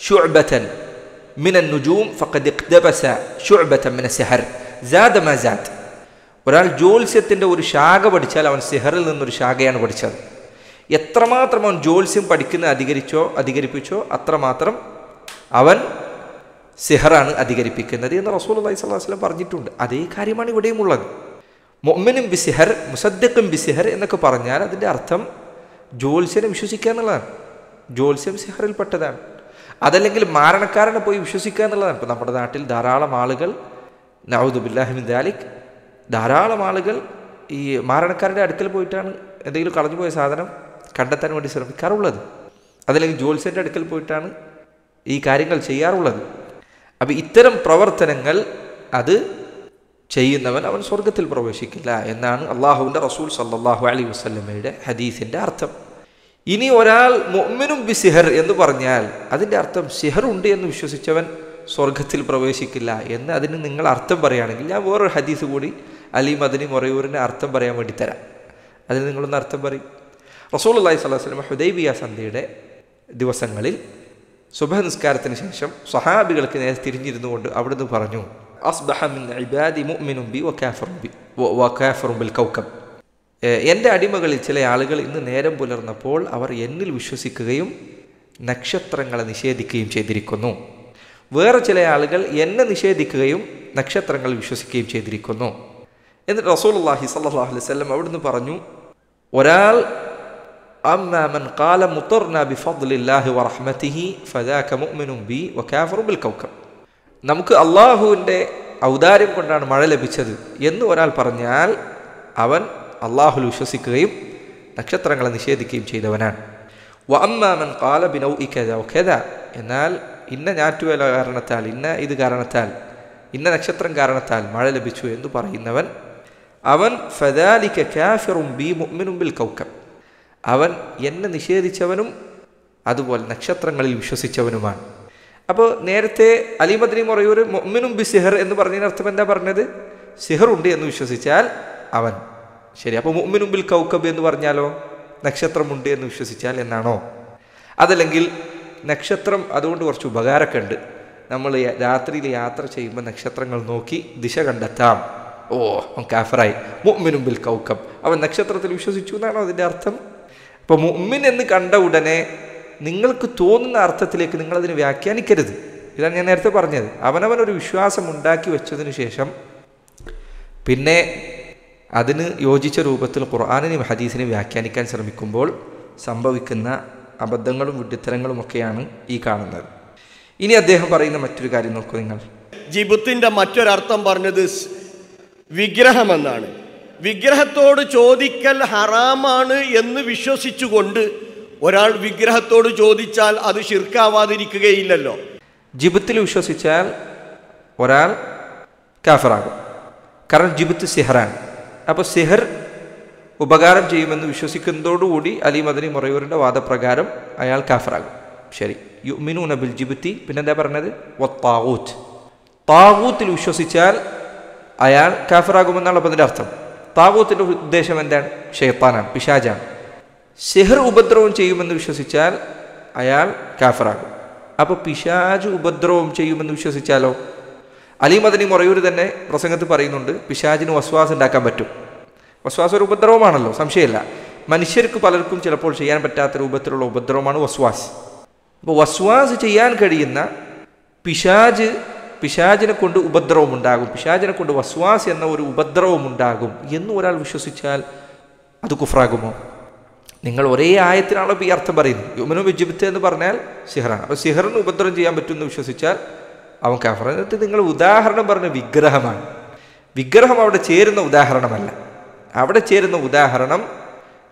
B: ശുഅബതൻ മിനൻ നുജൂം ഫഖദ് ഇഖ്തബസ ശുഅബതൻ മിന സിഹർ സാദ മാ സാദ്. ഒരാൾ ജ്യോത്സ്യത്തിൻ്റെ ഒരു ശാഖ പഠിച്ചാൽ അവൻ സിഹറിൽ നിന്നൊരു ശാഖയാണ് പഠിച്ചത്. എത്രമാത്രം അവൻ ജ്യോത്സ്യം പഠിക്കുന്നത് അധികരിപ്പിച്ചോ അത്രമാത്രം അവൻ സിഹറാണ് അധികരിപ്പിക്കുന്നത് എന്ന് റസൂലുള്ളാഹി സ്വല്ലല്ലാഹു അലൈഹി വസല്ലം പറഞ്ഞിട്ടുണ്ട്. അതേ കാര്യമാണ് ഇവിടെയും ഉള്ളത്. മുഅ്മിനും ബിസിഹർ മുസദ്ദിഖും ബിസിഹർ എന്നൊക്കെ പറഞ്ഞാൽ അതിൻ്റെ അർത്ഥം ജ്യോത്സ്യനെ വിശ്വസിക്കുക എന്നുള്ളതാണ്. ജ്യോത്സ്യം സിഹറിൽപ്പെട്ടതാണ്. അതല്ലെങ്കിൽ മാരണക്കാരനെ പോയി വിശ്വസിക്കുക എന്നുള്ളതാണ്. ഇപ്പോൾ നമ്മുടെ നാട്ടിൽ ധാരാളം ആളുകൾ നഊദു ബില്ലാഹി മിൻ ദാലിക്, ധാരാളം ആളുകൾ ഈ മാരണക്കാരുടെ അടുക്കൽ പോയിട്ടാണ് എന്തെങ്കിലും കളഞ്ഞുപോയ സാധനം കണ്ടെത്താൻ വേണ്ടി ശ്രമിക്കാറുള്ളത്. അതല്ലെങ്കിൽ ജ്യോത്സ്യൻ്റെ അടുക്കൽ പോയിട്ടാണ് ഈ കാര്യങ്ങൾ ചെയ്യാറുള്ളത്. അപ്പം ഇത്തരം പ്രവർത്തനങ്ങൾ അത് ചെയ്യുന്നവൻ അവൻ സ്വർഗത്തിൽ പ്രവേശിക്കില്ല എന്നാണ് അള്ളാഹുവിൻ്റെ റസൂൽ സല്ലല്ലാഹു അലൈഹി വസല്ലമയുടെ ഹദീസിൻ്റെ അർത്ഥം. ഇനി ഒരാൾ മുഅ്മിനും ബിസിഹർ എന്ന് പറഞ്ഞാൽ അതിൻ്റെ അർത്ഥം സിഹറുണ്ട് എന്ന് വിശ്വസിച്ചവൻ സ്വർഗത്തിൽ പ്രവേശിക്കില്ല എന്ന് അതിന് നിങ്ങൾ അർത്ഥം പറയുകയാണെങ്കിൽ ഞാൻ വേറൊരു ഹദീസ് കൂടി അലി മദനി മൊറയൂറിൻ്റെ അർത്ഥം പറയാൻ വേണ്ടി തരാം. അതിന് നിങ്ങളൊന്ന് അർത്ഥം പറയും. റസൂലുള്ളാഹി സ്വല്ലല്ലാഹു അലൈഹി വസല്ലം ഹുദൈബിയ സന്ധിയുടെ ദിവസങ്ങളിൽ സുബ്ഹ് നിസ്കാരത്തിന് ശേഷം സ്വഹാബികൾക്ക് നേരെ തിരിഞ്ഞിരുന്നുകൊണ്ട് അവിടുന്ന് പറഞ്ഞു അസ്ബഹ മിൻ ഇബാദി മുഅ്മിനും ബി വകാഫിറുൻ ബിൽ കൗകബ്. എൻ്റെ അടിമകളിൽ ചില ആളുകൾ ഇന്ന് നേരം പുലർന്നപ്പോൾ അവർ എന്നിൽ വിശ്വസിക്കുകയും നക്ഷത്രങ്ങളെ നിഷേധിക്കുകയും ചെയ്തിരിക്കുന്നു. വേറെ ചില ആളുകൾ എന്നെ നിഷേധിക്കുകയും നക്ഷത്രങ്ങൾ വിശ്വസിക്കുകയും ചെയ്തിരിക്കുന്നു. എന്നിട്ട് റസൂലുള്ളാഹി സ്വല്ലല്ലാഹു അലൈഹി വസല്ലം അവിടുന്ന് പറഞ്ഞു ഒരാൾ അമ്മാ മൻ ഖാല മുതർനാ ബിഫദ്ലില്ലാഹി വറഹ്മതിഹി ഫദാക മുഅ്മിനും ബി വകാഫിറുൻ ബിൽ കൗകബ്. നമുക്ക് അള്ളാഹുവിൻ്റെ ഔദാര്യം കൊണ്ടാണ് മഴ ലഭിച്ചത് എന്ന് ഒരാൾ പറഞ്ഞാൽ അവൻ അള്ളാഹുൽ വിശ്വസിക്കുകയും നക്ഷത്രങ്ങളെ നിഷേധിക്കുകയും ചെയ്തവനാണ്. വഅമ്മാ മൻ ഖാല ബിനൗഇ കദാ വകദാ, എന്നാൽ ഇന്ന ഞാറ്റുവേല കാരണത്താൽ, ഇന്ന ഇത് കാരണത്താൽ, ഇന്ന നക്ഷത്രം കാരണത്താൽ മഴ ലഭിച്ചു എന്ന് പറയുന്നവൻ, അവൻ ഫദാലിക കാഫിറുൻ ബി മുഅ്മിനുൻ ബിൽ കൗകബ്, അവൻ എന്നെ നിഷേധിച്ചവനും അതുപോലെ നക്ഷത്രങ്ങളിൽ വിശ്വസിച്ചവനുമാണ്. അപ്പോൾ നേരത്തെ അലി മദ്നി മറയൂർ മുഅ്മിനുൻ ബി സിഹർ എന്ന് പറഞ്ഞതിന് അർത്ഥം എന്താ പറഞ്ഞത്? സിഹറുണ്ട് എന്ന് വിശ്വസിച്ചാൽ അവൻ ശരി. അപ്പോൾ മുഅ്മിനുൻ ബിൽ കൗകബ് എന്ന് പറഞ്ഞാലോ നക്ഷത്രമുണ്ട് എന്ന് വിശ്വസിച്ചാൽ എന്നാണോ? അതല്ലെങ്കിൽ നക്ഷത്രം അതുകൊണ്ട് കുറച്ച് ഉപകാരമൊക്കെ ഉണ്ട്. നമ്മൾ രാത്രിയിൽ യാത്ര ചെയ്യുമ്പോൾ നക്ഷത്രങ്ങൾ നോക്കി ദിശ കണ്ടെത്താം. ഓ, അവൻ കാഫറായി. മുഅ്മിനുൻ ബിൽ കൗകബ്, അവൻ നക്ഷത്രത്തിൽ വിശ്വസിച്ചു എന്നാണോ അതിൻ്റെ അർത്ഥം? അപ്പോൾ മുഅ്മിൻ എന്ന് കണ്ട ഉടനെ നിങ്ങൾക്ക് തോന്നുന്ന അർത്ഥത്തിലേക്ക് നിങ്ങളതിനെ വ്യാഖ്യാനിക്കരുത്. ഇതാണ് ഞാൻ നേരത്തെ പറഞ്ഞത്. അവനവനൊരു വിശ്വാസം ഉണ്ടാക്കി വെച്ചതിന് ശേഷം പിന്നെ അതിന് യോജിച്ച രൂപത്തിൽ ഖുർആനിനെയും ഹദീസിനെയും വ്യാഖ്യാനിക്കാൻ ശ്രമിക്കുമ്പോൾ സംഭവിക്കുന്ന അബദ്ധങ്ങളും വിഡ്ഢിത്തരങ്ങളുമൊക്കെയാണ് ഈ കാണുന്നത്. ഇനി അദ്ദേഹം പറയുന്ന മറ്റൊരു കാര്യം നോക്കൂ നിങ്ങൾ.
A: ജിബുത്തിന്റെ മറ്റൊരർത്ഥം പറഞ്ഞത് വിഗ്രഹമെന്നാണ്. വിഗ്രഹത്തോട് ചോദിക്കൽ ഹറാമാണ് എന്ന് വിശ്വസിച്ചുകൊണ്ട് ഒരാൾ വിഗ്രഹത്തോട് ചോദിച്ചാൽ അത് ശിർക്കാവാതിരിക്കുകയില്ലല്ലോ.
B: ജിബത്തിൽ വിശ്വസിച്ചാൽ ഒരാൾ കാഫിറാകും. കാരണം ജിബത്ത് സിഹറാണ്. അപ്പോൾ സിഹർ ഉപകാരം ചെയ്യുമെന്ന് വിശ്വസിക്കുന്നതോടുകൂടി അലി മദനി മറയൂരിൻ്റെ വാദപ്രകാരം അയാൾ കാഫിറാകും. ശരി. യുഅ്മിനൂന ബിൽ ജിബ്തി, പിന്നെന്താ പറഞ്ഞത്? വത്താഗൂത്ത്, താഗൂത്തിൽ വിശ്വസിച്ചാൽ അയാൾ കാഫിറാകുമെന്നാണ് അപ്പോൾ അതിൻ്റെ അർത്ഥം. താഗൂത്തിൻ്റെ ഉദ്ദേശം എന്താണ്? ശൈത്താനാണ്, പിശാചാണ്. സിഹർ ഉപദ്രവം ചെയ്യുമെന്ന് വിശ്വസിച്ചാൽ അയാൾ കാഫിറാകും. അപ്പോൾ പിശാച് ഉപദ്രവം ചെയ്യുമെന്ന് വിശ്വസിച്ചാലോ? അലി മദനി മറയൂർ തന്നെ പ്രസംഗത്തിൽ പറയുന്നുണ്ട്, പിശാചിന് വസ്വാസ് ഉണ്ടാക്കാൻ പറ്റും. വസ്വാസ് ഒരു ഉപദ്രവമാണല്ലോ, സംശയമില്ല. മനുഷ്യർക്ക് പലർക്കും ചിലപ്പോൾ ചെയ്യാൻ പറ്റാത്ത രൂപത്തിലുള്ള ഉപദ്രവമാണ് വസ്വാസ്. അപ്പോൾ വസ്വാസ് ചെയ്യാൻ കഴിയുന്ന പിശാചിനെ കൊണ്ട് ഉപദ്രവം ഉണ്ടാകും, പിശാചിനെ കൊണ്ട് വസ്വാസ് എന്ന ഒരു ഉപദ്രവം ഉണ്ടാകും എന്ന് ഒരാൾ വിശ്വസിച്ചാൽ അത് കുഫ്രാകുമോ? നിങ്ങൾ ഒരേ ആയത്തിനാണല്ലോ ഈ അർത്ഥം പറയുന്നത്. യുഅ്മിനു ബിൽ ജിബ്തി എന്ന് പറഞ്ഞാൽ സിഹറാണ്. അപ്പോൾ സിഹറിന് ഉപദ്രവം ചെയ്യാൻ പറ്റുമെന്ന് വിശ്വസിച്ചാൽ അവൻ കാഫിർ. എന്നിട്ട് നിങ്ങൾ ഉദാഹരണം പറഞ്ഞ വിഗ്രഹമാണ്. വിഗ്രഹം അവിടെ ചേരുന്ന ഉദാഹരണമല്ല. അവിടെ ചേരുന്ന ഉദാഹരണം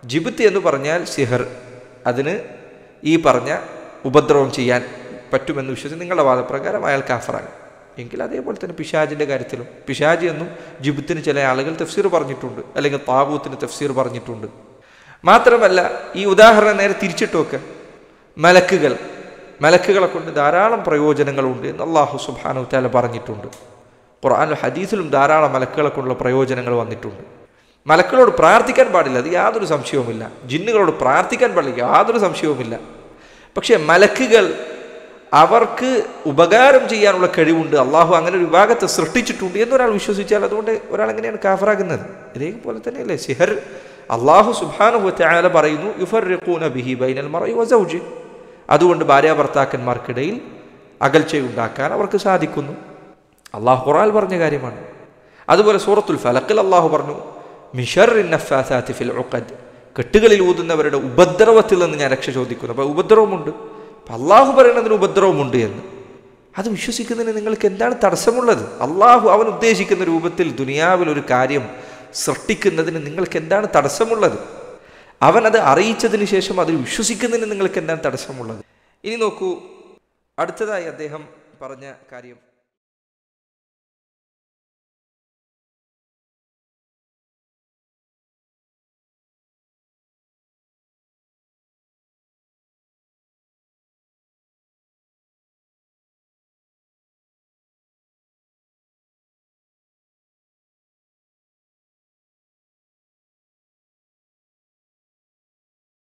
B: ജിബ്തി എന്ന് പറഞ്ഞാൽ സിഹർ, അതിന് ഈ പറഞ്ഞ ഉപദ്രവം ചെയ്യാൻ പറ്റുമെന്ന് വിശ്വസിച്ച് നിങ്ങളുടെ വാദപ്രകാരം അയാൾ കാഫിറാണ്. എങ്കിൽ അതേപോലെ തന്നെ പിശാചിൻ്റെ കാര്യത്തിലും പിശാചി എന്നും ജിബ്ത്തിന് ചില ആളുകൾ തഫ്സീർ പറഞ്ഞിട്ടുണ്ട്, അല്ലെങ്കിൽ താഗൂത്തിന് തഫ്സീർ പറഞ്ഞിട്ടുണ്ട്. മാത്രമല്ല ഈ ഉദാഹരണം നേരെ തിരിച്ചിട്ട് വെക്കുക. മലക്കുകളെ കൊണ്ട് ധാരാളം പ്രയോജനങ്ങളുണ്ട് എന്ന് അല്ലാഹു സുബ്ഹാനഹു വ തആല പറഞ്ഞിട്ടുണ്ട്. ഖുർആനിലും ഹദീസിലും ധാരാളം മലക്കുകളെ കൊണ്ടുള്ള പ്രയോജനങ്ങൾ വന്നിട്ടുണ്ട്. മലക്കുകളോട് പ്രാർത്ഥിക്കാൻ പാടില്ല, അത് യാതൊരു സംശയവുമില്ല. ജിന്നുകളോട് പ്രാർത്ഥിക്കാൻ പാടില്ല, യാതൊരു സംശയവുമില്ല. പക്ഷേ മലക്കുകൾ അവർക്ക് ഉപകാരം ചെയ്യാനുള്ള കഴിവുണ്ട്, അള്ളാഹു അങ്ങനെ ഒരു വിഭാഗത്തെ സൃഷ്ടിച്ചിട്ടുണ്ട് എന്നൊരാൾ വിശ്വസിച്ചാൽ അതുകൊണ്ട് ഒരാൾ എങ്ങനെയാണ് കാഫിറാകുന്നത്? ഇതേപോലെ തന്നെയല്ലേ സിഹർ? അള്ളാഹു സുബ്ഹാനഹു വ തആല പറയുന്നു, യുഫർരിഖൂന ബിഹി ബൈനൽ മർഇ വസൗജി, അതുകൊണ്ട് ഭാര്യാഭർത്താക്കന്മാർക്കിടയിൽ അകൽച്ചയുണ്ടാക്കാൻ അവർക്ക് സാധിക്കുന്നു. അള്ളാഹു ഖുർആനിൽ പറഞ്ഞ കാര്യമാണ്. അതുപോലെ സൂറത്തുൽ ഫലഖിൽ അള്ളാഹു പറഞ്ഞു, മിൻ ശർരി നഫ്ഫാസാതി ഫിൽ ഉഖദ്, കെട്ടുകളിൽ ഊതുന്നവരുടെ ഉപദ്രവത്തിൽ നിന്ന് ഞാൻ രക്ഷ ചോദിക്കുന്നു. അപ്പോൾ ഉപദ്രവമുണ്ട്. അപ്പം അള്ളാഹു പറയുന്നതിന് ഉപദ്രവമുണ്ട് എന്ന് അത് വിശ്വസിക്കുന്നതിന് നിങ്ങൾക്ക് എന്താണ് തടസ്സമുള്ളത്? അള്ളാഹു അവൻ ഉദ്ദേശിക്കുന്ന രൂപത്തിൽ ദുനിയാവിൽ ഒരു കാര്യം സൃഷ്ടിക്കുന്നതിന് നിങ്ങൾക്ക് എന്താണ് തടസ്സമുള്ളത്? അവൻ അത് അറിയിച്ചതിന് ശേഷം അതിൽ വിശ്വസിക്കുന്നതിന് നിങ്ങൾക്ക് എന്താണ് തടസ്സമുള്ളത്? ഇനി നോക്കൂ, അടുത്തതായി അദ്ദേഹം പറഞ്ഞ കാര്യം